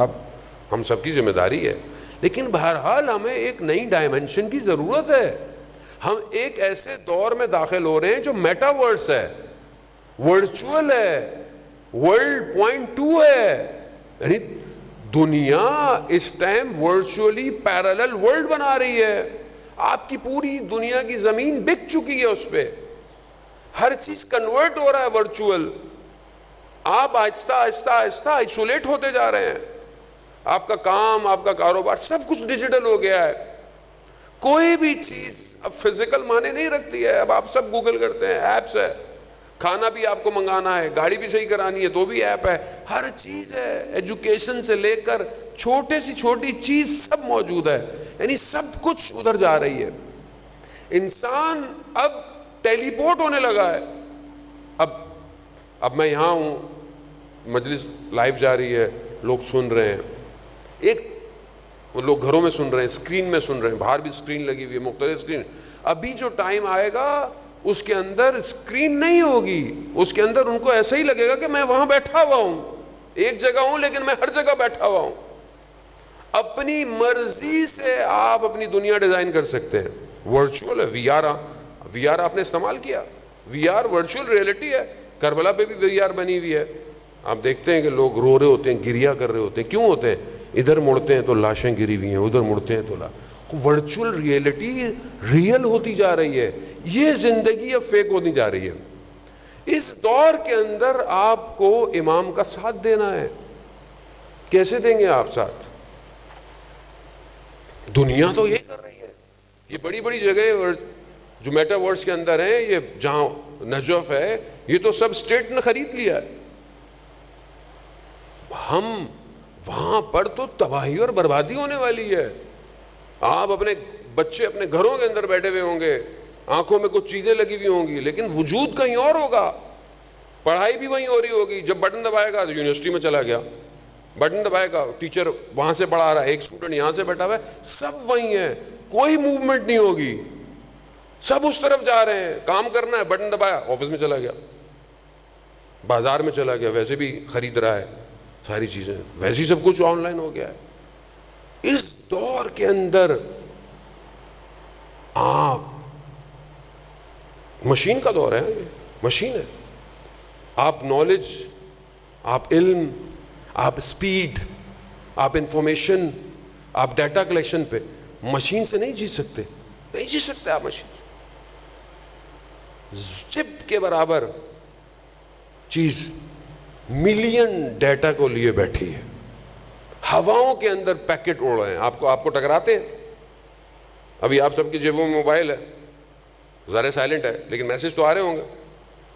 ہم سب کی ذمہ داری ہے. لیکن بہرحال ہمیں ایک نئی ڈائمنشن کی ضرورت ہے. ہم ایک ایسے دور میں داخل ہو رہے ہیں جو میٹاورس ہے, ورچوئل ہے, ورلڈ 0.2 ہے. یعنی دنیا اس ٹائم ورچولی پیرالل ورلڈ بنا رہی ہے. آپ کی پوری دنیا کی زمین بک چکی ہے, اس پہ ہر چیز کنورٹ ہو رہا ہے ورچوئل. آپ آہستہ آہستہ آہستہ آئسولیٹ ہوتے جا رہے ہیں. آپ کا کام, آپ کا کاروبار سب کچھ ڈیجیٹل ہو گیا ہے. کوئی بھی چیز اب فزیکل معنی نہیں رکھتی ہے. اب آپ سب گوگل کرتے ہیں, ایپس ہے. کھانا بھی آپ کو منگانا ہے, گاڑی بھی صحیح کرانی ہے تو بھی ایپ ہے. ہر چیز ہے, ایجوکیشن سے لے کر چھوٹے سی چھوٹی چیز سب موجود ہے. یعنی سب کچھ ادھر جا رہی ہے. انسان اب ٹیلی پورٹ ہونے لگا ہے. اب میں یہاں ہوں, مجلس لائیو جا رہی ہے, لوگ سن رہے ہیں, ایک لوگ گھروں میں سن رہے ہیں, اسکرین میں سن رہے ہیں, باہر بھی اسکرین لگی ہوئی ہے, مختلف اسکرین. ابھی جو ٹائم آئے گا اس کے اندر اسکرین نہیں ہوگی, اس کے اندر ان کو ایسا ہی لگے گا کہ میں وہاں بیٹھا ہوا ہوں, ایک جگہ ہوں لیکن میں ہر جگہ بیٹھا ہوا ہوں. اپنی مرضی سے آپ اپنی دنیا ڈیزائن کر سکتے ہیں. ورچوئل ہے, وی آر آپ نے استعمال کیا, وی آر ورچوئل ریئلٹی ہے. کربلا پہ بھی وی آر بنی ہوئی ہے. آپ دیکھتے ہیں کہ لوگ رو رہے ہوتے ہیں, گریا کر رہے ہوتے ہیں. کیوں ہوتے ہیں؟ ادھر مڑتے ہیں تو لاشیں گری ہوئی ہیں, ادھر مڑتے ہیں تو ورچوئل ریئلٹی ریئل ہوتی جا رہی ہے. یہ زندگی اب فیک ہوتی جا رہی ہے. اس دور کے اندر آپ کو امام کا ساتھ دینا ہے. کیسے دیں گے آپ ساتھ؟ دنیا تو یہ کر رہی ہے. یہ بڑی بڑی جگہ جو میٹاورس کے اندر ہیں, یہ جہاں نجف ہے, یہ تو سب اسٹیٹ نے خرید لیا ہے. ہم وہاں پر تو تباہی اور بربادی ہونے والی ہے. آپ اپنے بچے اپنے گھروں کے اندر بیٹھے ہوئے ہوں گے, آنکھوں میں کچھ چیزیں لگی ہوئی ہوں گی, لیکن وجود کہیں اور ہوگا. پڑھائی بھی وہیں ہو رہی ہوگی. جب بٹن دبائے گا تو یونیورسٹی میں چلا گیا, بٹن دبائے گا ٹیچر وہاں سے پڑھا رہا ہے, ایک اسٹوڈنٹ یہاں سے بیٹھا ہوا ہے, سب وہیں ہے. کوئی موومنٹ نہیں ہوگی, سب اس طرف جا رہے ہیں. کام کرنا ہے, بٹن دبایا, آفس میں چلا گیا, بازار میں چلا گیا, ویسے بھی خرید رہا ہے ساری چیزیں, ویسے ہی سب کچھ آن لائن ہو گیا ہے. اس دور کے اندر آپ, مشین کا دور ہے, مشین ہے. آپ نالج, آپ علم, آپ سپیڈ, آپ انفارمیشن, آپ ڈیٹا کلیکشن پہ مشین سے نہیں جی سکتے, نہیں جی سکتے آپ مشین. چپ کے برابر چیز ملین ڈیٹا کو لیے بیٹھی ہے. ہواؤں کے اندر پیکٹ اڑ رہے ہیں, آپ کو ٹکراتے ہیں. ابھی آپ سب کی جیبوں میں موبائل ہے, ذرا سائلنٹ ہے لیکن میسج تو آ رہے ہوں گے,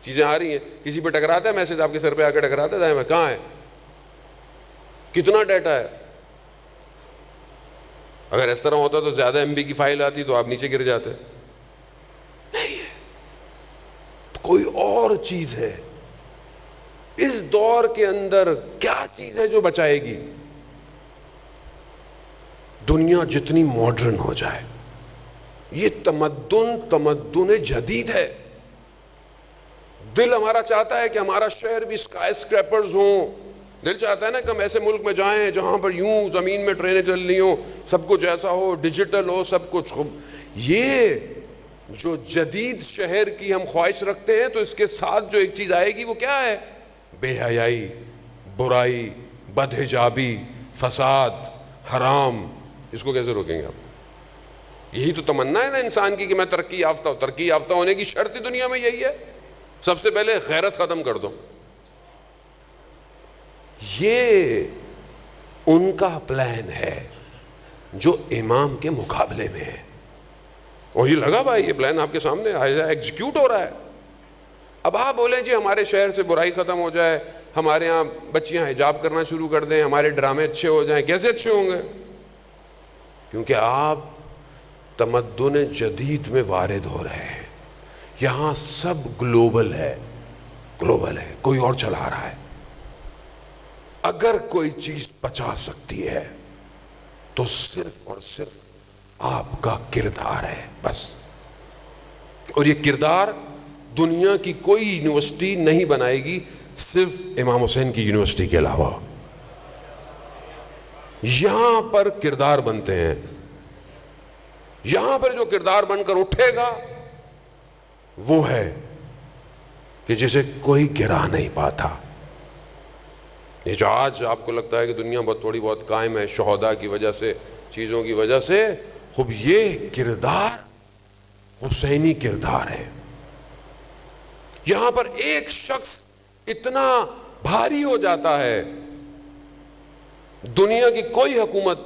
چیزیں آ رہی ہیں. کسی پہ ٹکراتا ہے میسج, آپ کے سر پہ آ کے ٹکراتا ہے, میں کہاں ہے, کتنا ڈیٹا ہے. اگر اس طرح ہوتا تو زیادہ MB کی فائل آتی تو آپ نیچے گر جاتے. نہیں ہے, تو کوئی اور چیز ہے. اس دور کے اندر کیا چیز ہے جو بچائے گی؟ دنیا جتنی ماڈرن ہو جائے، یہ تمدن جدید ہے. دل ہمارا چاہتا ہے کہ ہمارا شہر بھی اسکائی اسکریپرز ہوں. دل چاہتا ہے نا کہ ہم ایسے ملک میں جائیں جہاں پر یوں زمین میں ٹرینیں چل رہی ہوں، سب کچھ ایسا ہو، ڈیجیٹل ہو، سب کچھ. یہ جو جدید شہر کی ہم خواہش رکھتے ہیں تو اس کے ساتھ جو ایک چیز آئے گی وہ کیا ہے؟ بے حیائی، برائی، بدحجابی، فساد، حرام. اس کو کیسے روکیں گے آپ؟ یہی تو تمنا ہے نا انسان کی کہ میں ترقی یافتہ ہوں. ترقی یافتہ ہونے کی شرط ہی دنیا میں یہی ہے. سب سے پہلے غیرت ختم کر دو. یہ ان کا پلان ہے جو امام کے مقابلے میں ہے. اور یہ لگا بھائی یہ پلان آپ کے سامنے ایگزیکیوٹ ہو رہا ہے. اب آپ بولیں جی ہمارے شہر سے برائی ختم ہو جائے، ہمارے ہاں بچیاں حجاب کرنا شروع کر دیں، ہمارے ڈرامے اچھے ہو جائیں. کیسے اچھے ہوں گے؟ کیونکہ آپ تمدن جدید میں وارد ہو رہے ہیں. یہاں سب گلوبل ہے، کوئی اور چلا رہا ہے. اگر کوئی چیز بچا سکتی ہے تو صرف اور صرف آپ کا کردار ہے بس. اور یہ کردار دنیا کی کوئی یونیورسٹی نہیں بنائے گی صرف امام حسین کی یونیورسٹی کے علاوہ. یہاں پر کردار بنتے ہیں. یہاں پر جو کردار بن کر اٹھے گا وہ ہے کہ جسے کوئی گرا نہیں پاتا. یہ جو آج آپ کو لگتا ہے کہ دنیا بہت تھوڑی بہت قائم ہے شہداء کی وجہ سے، چیزوں کی وجہ سے، خوب یہ کردار حسینی کردار ہے. یہاں پر ایک شخص اتنا بھاری ہو جاتا ہے، دنیا کی کوئی حکومت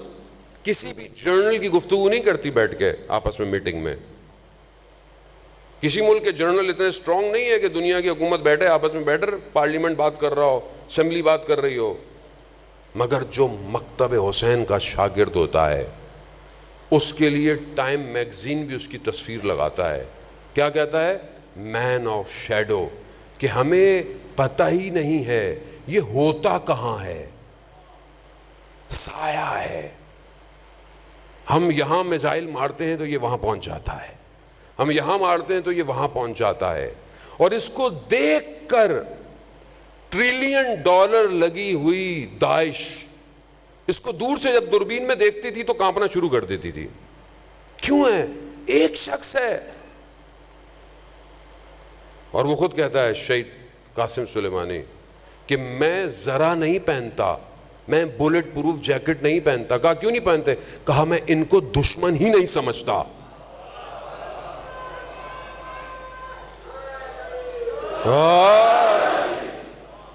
کسی بھی جنرل کی گفتگو نہیں کرتی بیٹھ کے آپس میں میٹنگ میں. کسی ملک کے جنرل اتنے سٹرونگ نہیں ہے کہ دنیا کی حکومت بیٹھے آپس میں بیٹھ پارلیمنٹ بات کر رہا ہو، اسمبلی بات کر رہی ہو. مگر جو مکتب حسین کا شاگرد ہوتا ہے اس کے لیے ٹائم میگزین بھی اس کی تصویر لگاتا ہے. کیا کہتا ہے؟ مین آف شیڈو، کہ ہمیں پتہ ہی نہیں ہے یہ ہوتا کہاں ہے، سایہ ہے. ہم یہاں میزائل مارتے ہیں تو یہ وہاں پہنچ جاتا ہے، ہم یہاں مارتے ہیں تو یہ وہاں پہنچ جاتا ہے. اور اس کو دیکھ کر $1 ٹریلین لگی ہوئی داعش اس کو دور سے جب دوربین میں دیکھتی تھی تو کانپنا شروع کر دیتی تھی. کیوں ہے؟ ایک شخص ہے. اور وہ خود کہتا ہے شہید قاسم سلیمانی کہ میں ذرا نہیں پہنتا، میں بلٹ پروف جیکٹ نہیں پہنتا. کہا کیوں نہیں پہنتے؟ کہا میں ان کو دشمن ہی نہیں سمجھتا.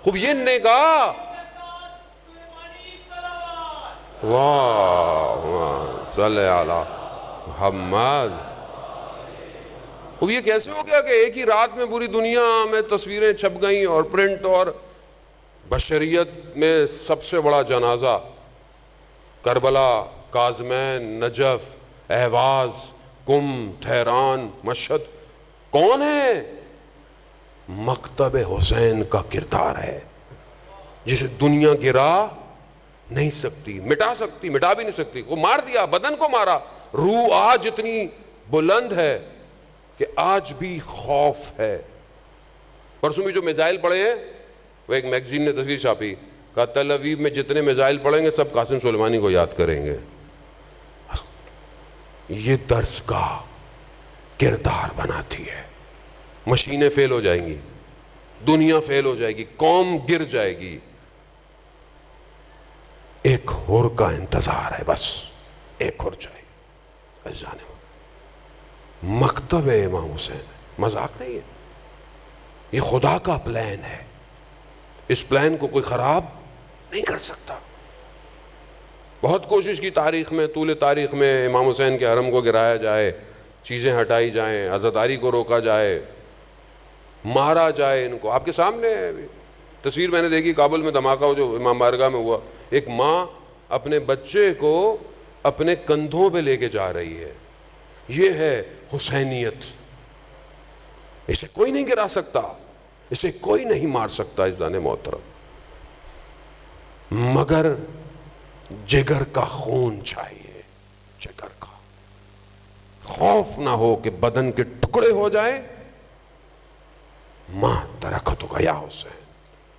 خوب یہ نگاہ، اللہم صلی علی محمد. خوب یہ کیسے ہو گیا کہ ایک ہی رات میں پوری دنیا میں تصویریں چھپ گئیں اور پرنٹ، اور بشریت میں سب سے بڑا جنازہ کربلا، کاظمین، نجف، اہواز، قم، تہران، مشہد کون ہے؟ مکتب حسین کا کردار ہے جسے دنیا گرا نہیں سکتی، مٹا سکتی، مٹا بھی نہیں سکتی. وہ مار دیا، بدن کو مارا. روح آج اتنی بلند ہے کہ آج بھی خوف ہے. پرسوں بھی جو میزائل پڑے ہیں وہ ایک میگزین نے تصویر چھاپی، کہا تل اویو میں جتنے میزائل پڑیں گے سب قاسم سلیمانی کو یاد کریں گے. یہ درس کا کردار بناتی ہے. مشینیں فیل ہو جائیں گی، دنیا فیل ہو جائے گی، قوم گر جائے گی. ایک حر کا انتظار ہے، بس ایک حر چاہیے. مکتب امام حسین مذاق نہیں ہے، یہ خدا کا پلان ہے. اس پلان کو کوئی خراب نہیں کر سکتا. بہت کوشش کی تاریخ میں، طول تاریخ میں امام حسین کے حرم کو گرایا جائے، چیزیں ہٹائی جائیں، عزاداری کو روکا جائے، مارا جائے ان کو. آپ کے سامنے ہے تصویر میں نے دیکھی کابل میں دھماکہ جو امام بارگاہ میں ہوا، ایک ماں اپنے بچے کو اپنے کندھوں پہ لے کے جا رہی ہے. یہ ہے حسینیت. اسے کوئی نہیں گرا سکتا، اسے کوئی نہیں مار سکتا عزیزان محترم، مگر جگر کا خون چاہیے. جگر کا، خوف نہ ہو کہ بدن کے ٹکڑے ہو جائیں، ماں درخت ہوگا یا حسین،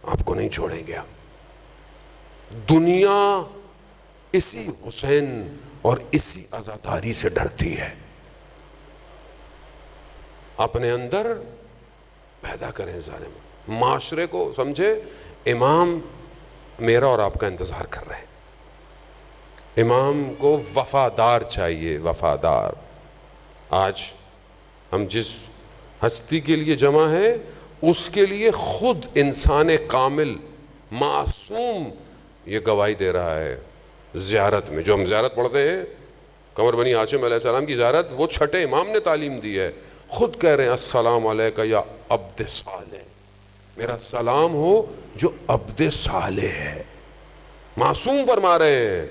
آپ کو نہیں چھوڑیں گے ہم۔ دنیا اسی حسین اور اسی عزاداری سے ڈرتی ہے۔ اپنے اندر پیدا کریں ظالم، معاشرے کو سمجھے امام میرا اور آپ کا انتظار کر رہے ہیں، امام کو وفادار چاہیے، وفادار۔ آج ہم جس ہستی کے لیے جمع ہیں اس کے لیے خود انسان کامل معصوم یہ گواہی دے رہا ہے زیارت میں۔ جو ہم زیارت پڑھتے ہیں قمر بنی ہاشم علیہ السلام کی زیارت، وہ چھٹے امام نے تعلیم دی ہے، خود کہہ رہے ہیں السلام علیکہ یا عبد صالح، میرا سلام ہو جو عبد صالح ہے۔ معصوم فرما رہے ہیں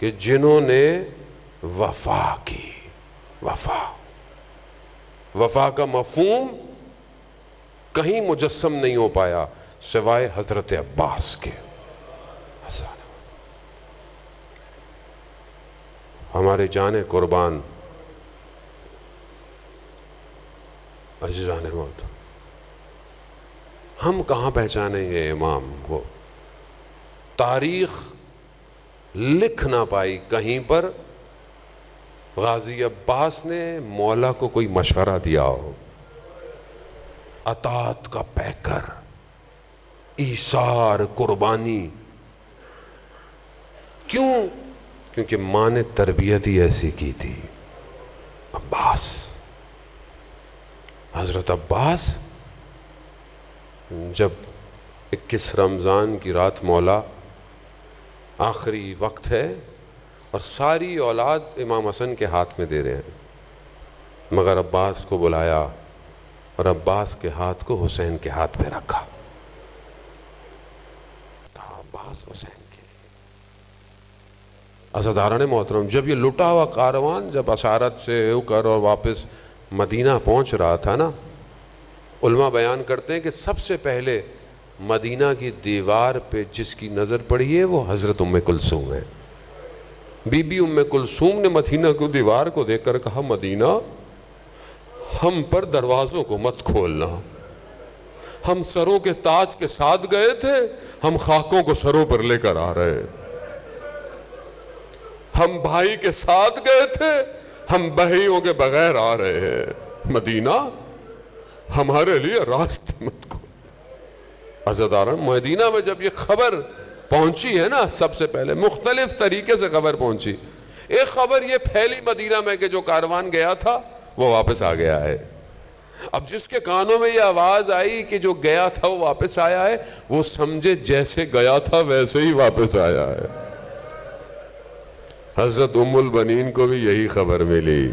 کہ جنہوں نے وفا کی، وفا کا مفہوم کہیں مجسم نہیں ہو پایا سوائے حضرت عباس کے۔ ہمارے جانے قربان عزیزان موت، ہم کہاں پہچانیں گے امام کو؟ تاریخ لکھ نہ پائی کہیں پر غازی عباس نے مولا کو کوئی مشورہ دیا ہو، اطاعت کا پیکر، ایثار، قربانی۔ کیوں؟ کیونکہ ماں نے تربیت ہی ایسی کی تھی۔ عباس، حضرت عباس جب 21 رمضان کی رات مولا آخری وقت ہے اور ساری اولاد امام حسن کے ہاتھ میں دے رہے ہیں، مگر عباس کو بلایا اور عباس کے ہاتھ کو حسین کے ہاتھ پہ رکھا، کہا عباس حسین کے۔ عزاداران محترم، جب یہ لٹا ہوا کاروان جب اسارت سے ہو کر اور واپس مدینہ پہنچ رہا تھا نا، علماء بیان کرتے ہیں کہ سب سے پہلے مدینہ کی دیوار پہ جس کی نظر پڑی ہے وہ حضرت ام کلثوم ہے۔ بی بی ام کلثوم نے مدینہ کو دیوار کو دیکھ کر کہا مدینہ ہم پر دروازوں کو مت کھولنا، ہم سروں کے تاج کے ساتھ گئے تھے، ہم خاکوں کو سروں پر لے کر آ رہے ہیں، ہم بھائی کے ساتھ گئے تھے، ہم بہیوں کے بغیر آ رہے ہیں، مدینہ ہمارے لیے راستے مت کھول۔ عزاداران، مدینہ میں جب یہ خبر پہنچی ہے نا، سب سے پہلے مختلف طریقے سے خبر پہنچی۔ ایک خبر یہ پھیلی مدینہ میں کہ جو کاروان گیا تھا وہ واپس آ گیا ہے۔ اب جس کے کانوں میں یہ آواز آئی کہ جو گیا تھا وہ واپس آیا ہے، وہ سمجھے جیسے گیا تھا ویسے ہی واپس آیا ہے۔ حضرت ام البنین کو بھی یہی خبر ملی،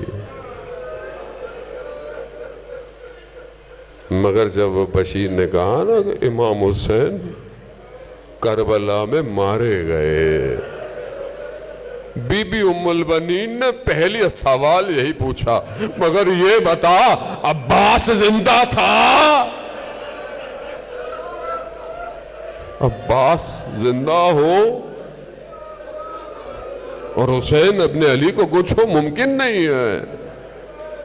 مگر جب وہ بشیر نے کہا نا کہ امام حسین کربلا میں مارے گئے، بی بی ام البنین نے پہلی سوال یہی پوچھا، مگر یہ بتا عباس زندہ تھا؟ عباس زندہ ہو اور حسین ابن علی کو کچھ ہو ممکن نہیں ہے۔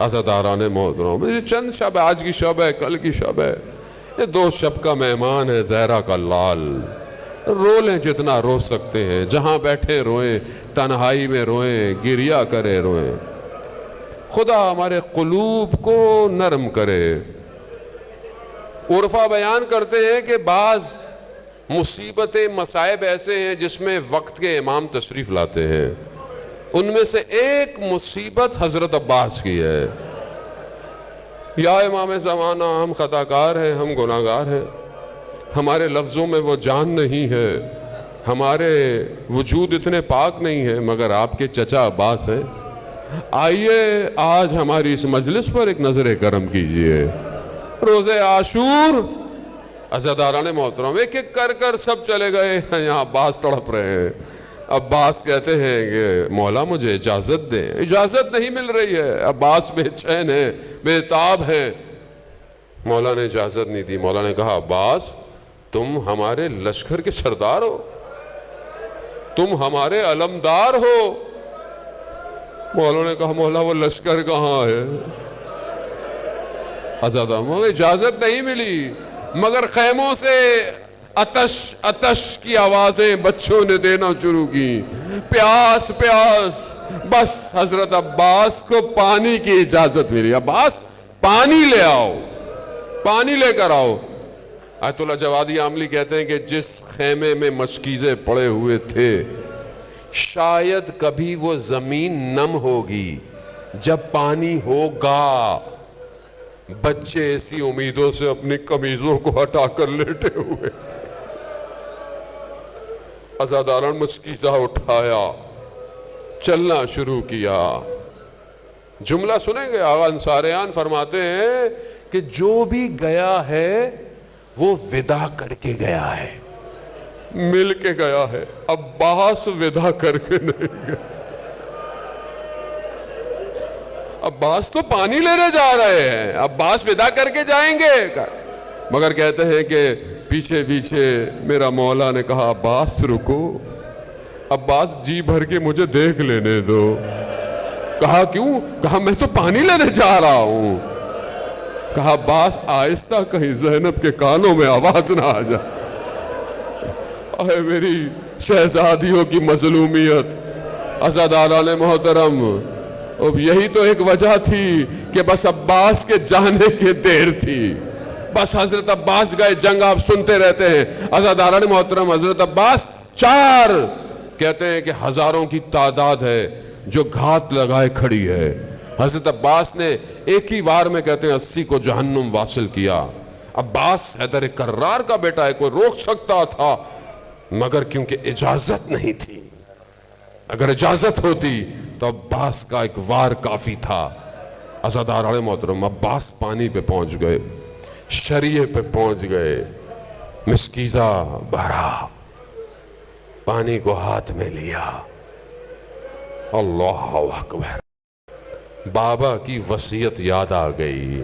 عزاداران محترم، یہ چند شب ہے، آج کی شب ہے، کل کی شب ہے، یہ 2 شب کا مہمان ہے زہرا کا لال۔ رو لیں جتنا رو سکتے ہیں، جہاں بیٹھے روئیں، تنہائی میں روئیں، گریہ کرے روئیں، خدا ہمارے قلوب کو نرم کرے۔ عرفا بیان کرتے ہیں کہ بعض مصیبتیں، مصائب ایسے ہیں جس میں وقت کے امام تشریف لاتے ہیں، ان میں سے ایک مصیبت حضرت عباس کی ہے۔ یا امام زمانہ، ہم خطاکار ہیں، ہم گناہگار ہیں، ہمارے لفظوں میں وہ جان نہیں ہے، ہمارے وجود اتنے پاک نہیں ہے، مگر آپ کے چچا عباس ہیں، آئیے آج ہماری اس مجلس پر ایک نظر کرم کیجئے۔ روز عاشور، عزاداران محترم، ایک ایک کر کر سب چلے گئے ہیں، یہاں عباس تڑپ رہے ہیں۔ عباس کہتے ہیں کہ مولا مجھے اجازت دیں، اجازت نہیں مل رہی ہے، عباس بے چین ہے، بے تاب ہے۔ مولا نے اجازت نہیں دی، مولا نے کہا عباس تم ہمارے لشکر کے سردار ہو، تم ہمارے علمدار ہو، مولا نے کہا مولا وہ لشکر کہاں ہے؟ آزادہ مجھے اجازت نہیں ملی، مگر خیموں سے اتش اتش کی آوازیں بچوں نے دینا شروع کی، پیاس پیاس۔ بس حضرت عباس کو پانی کی اجازت ملی، عباس پانی لے آؤ، پانی لے کر آؤ۔ آیت اللہ جوادی عاملی کہتے ہیں کہ جس خیمے میں مشکیزیں پڑے ہوئے تھے شاید کبھی وہ زمین نم ہوگی جب پانی ہوگا۔ بچے ایسی امیدوں سے اپنی قمیضوں کو ہٹا کر لیٹے ہوئے، عزاداران مشکیزہ اٹھایا، چلنا شروع کیا۔ جملہ سنیں گے، آغا انصاریان فرماتے ہیں کہ جو بھی گیا ہے وہ ودا کر کے گیا ہے، مل کے گیا ہے، عباس ودا کر کے نہیں گیا۔ عباس تو پانی لینے جا رہے ہیں، عباس ودا کر کے جائیں گے، مگر کہتے ہیں کہ پیچھے پیچھے میرا مولا نے کہا عباس رکو، عباس جی بھر کے مجھے دیکھ لینے دو۔ کہا کیوں؟ کہا میں تو پانی لینے جا رہا ہوں۔ کہا عباس آہستہ، کہیں زینب کے کانوں میں آواز نہ آ جائے۔ اے میری شہزادیوں کی مظلومیت، عزاداران محترم، اب یہی تو ایک وجہ تھی کہ بس عباس کے جانے کی دیر تھی۔ بس حضرت عباس گئے، جنگ آپ سنتے رہتے ہیں۔ عزاداران محترم، حضرت عباس 4 کہتے ہیں کہ ہزاروں کی تعداد ہے جو گھات لگائے کھڑی ہے۔ حضرت عباس نے ایک ہی وار میں کہتے ہیں 80 کو جہنم واصل کیا۔ عباس حیدر کرار کا بیٹا ہے، کوئی روک سکتا تھا، مگر کیونکہ اجازت نہیں تھی۔ اگر اجازت ہوتی تو عباس کا ایک وار کافی تھا۔ عزاداران محترم، عباس پانی پہ پہنچ گئے، شریعے پہ پہنچ گئے، مشکیزہ بھرا، پانی کو ہاتھ میں لیا۔ اللہ اکبر، بابا کی وصیت یاد آ گئی۔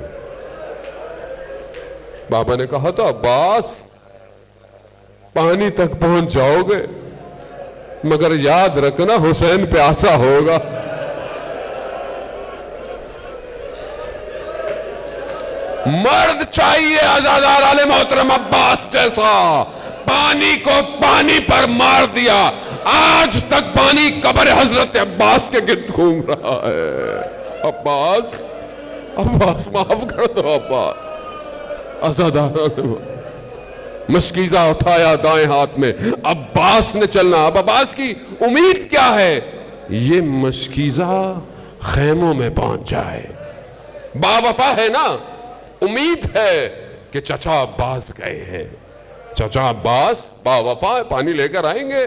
بابا نے کہا تھا عباس پانی تک پہنچ جاؤ گے، مگر یاد رکھنا حسین پیاسا ہوگا۔ مرد چاہیے عزاداران محترم عباس جیسا، پانی کو پانی پر مار دیا۔ آج تک پانی قبر حضرت عباس کے گرد گھوم رہا ہے۔ عباس معاف کر دو عباس۔ عزاداران مشکیزہ اٹھایا دائیں ہاتھ میں، عباس نے چلنا۔ اب عباس کی امید کیا ہے؟ یہ مشکیزہ خیموں میں پہنچ جائے۔ باوفا ہے نا، امید ہے کہ چچا عباس گئے ہیں، چچا عباس باوفا پانی لے کر آئیں گے۔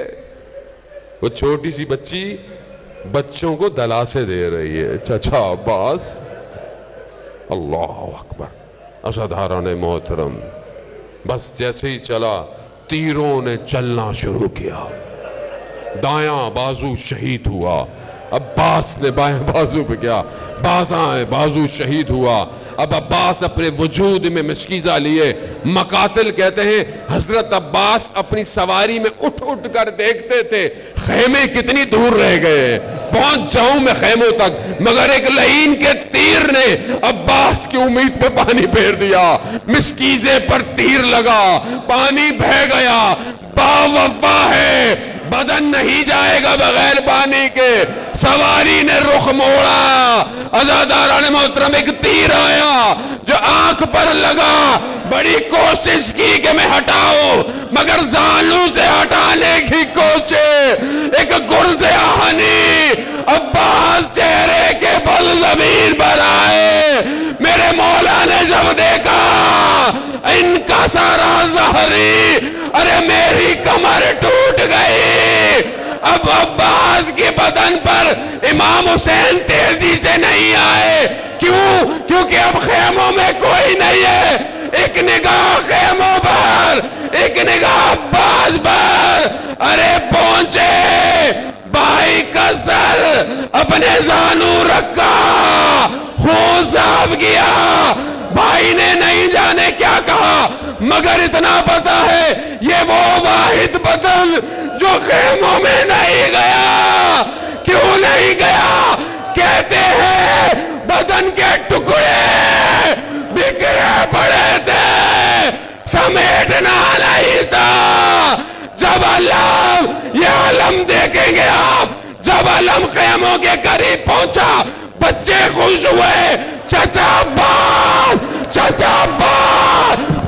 وہ چھوٹی سی بچی بچوں کو دلاسے دے رہی ہے، چچا عباس۔ اللہ اکبر، عزاداران محترم، بس جیسے ہی چلا تیروں نے چلنا شروع کیا۔ دایاں بازو شہید ہوا، عباس نے بائیں بازو پہ کیا، بازائیں بازو شہید ہوا۔ اب عباس اپنے وجود میں مشکیزہ لیے، مقاتل کہتے ہیں حضرت عباس اپنی سواری میں اٹھ اٹھ کر دیکھتے تھے خیمے کتنی دور رہ گئے، پہنچ جاؤں میں خیموں تک، مگر ایک لعین کے تیر نے عباس کی امید پہ پانی پھیر دیا۔ مشکیزے پر تیر لگا، پانی بہہ گیا۔ باوفا ہے، بدن نہیں جائے گا بغیر پانی کے۔ سواری نے رخ موڑا، عزاداران محترم ایک تیر آیا جو آنکھ پر لگا، بڑی کوشش کی کہ میں ہٹاؤ، مگر زانو سے ہٹانے کی کوشش، ایک گرز آہنی عباس چہرے کے بل زمین پر آئے۔ میرے مولا نے جب دیکھا ان کا سارا ظہری، ارے میری کمر ٹوٹ گئی۔ اب عباس کے بدن پر امام حسین تیزی سے نہیں آئے، کیوں؟ کیونکہ اب خیموں میں کوئی نہیں ہے۔ ایک نگاہ خیموں پر، ایک نگاہ عباس پر، ارے پہنچے، بھائی کا سر اپنے زانو رکھا، خون صاف کیا۔ بھائی نے نہیں جانے کیا کہا، مگر اتنا پتا ہے یہ وہ واحد بدن جو خیموں میں نہیں گیا۔ کیوں نہیں گیا؟ لیتے ہیں بدن کے ٹکڑے بکھرے پڑے تھے سمیٹنا نہیں تھا جب علم یہ علم دیکھیں گے آپ جب علم خیموں کے قریب پہنچا بچے خوش ہوئے چچا عباس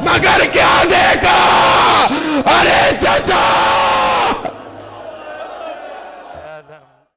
مگر کیا دیکھا ارے چچا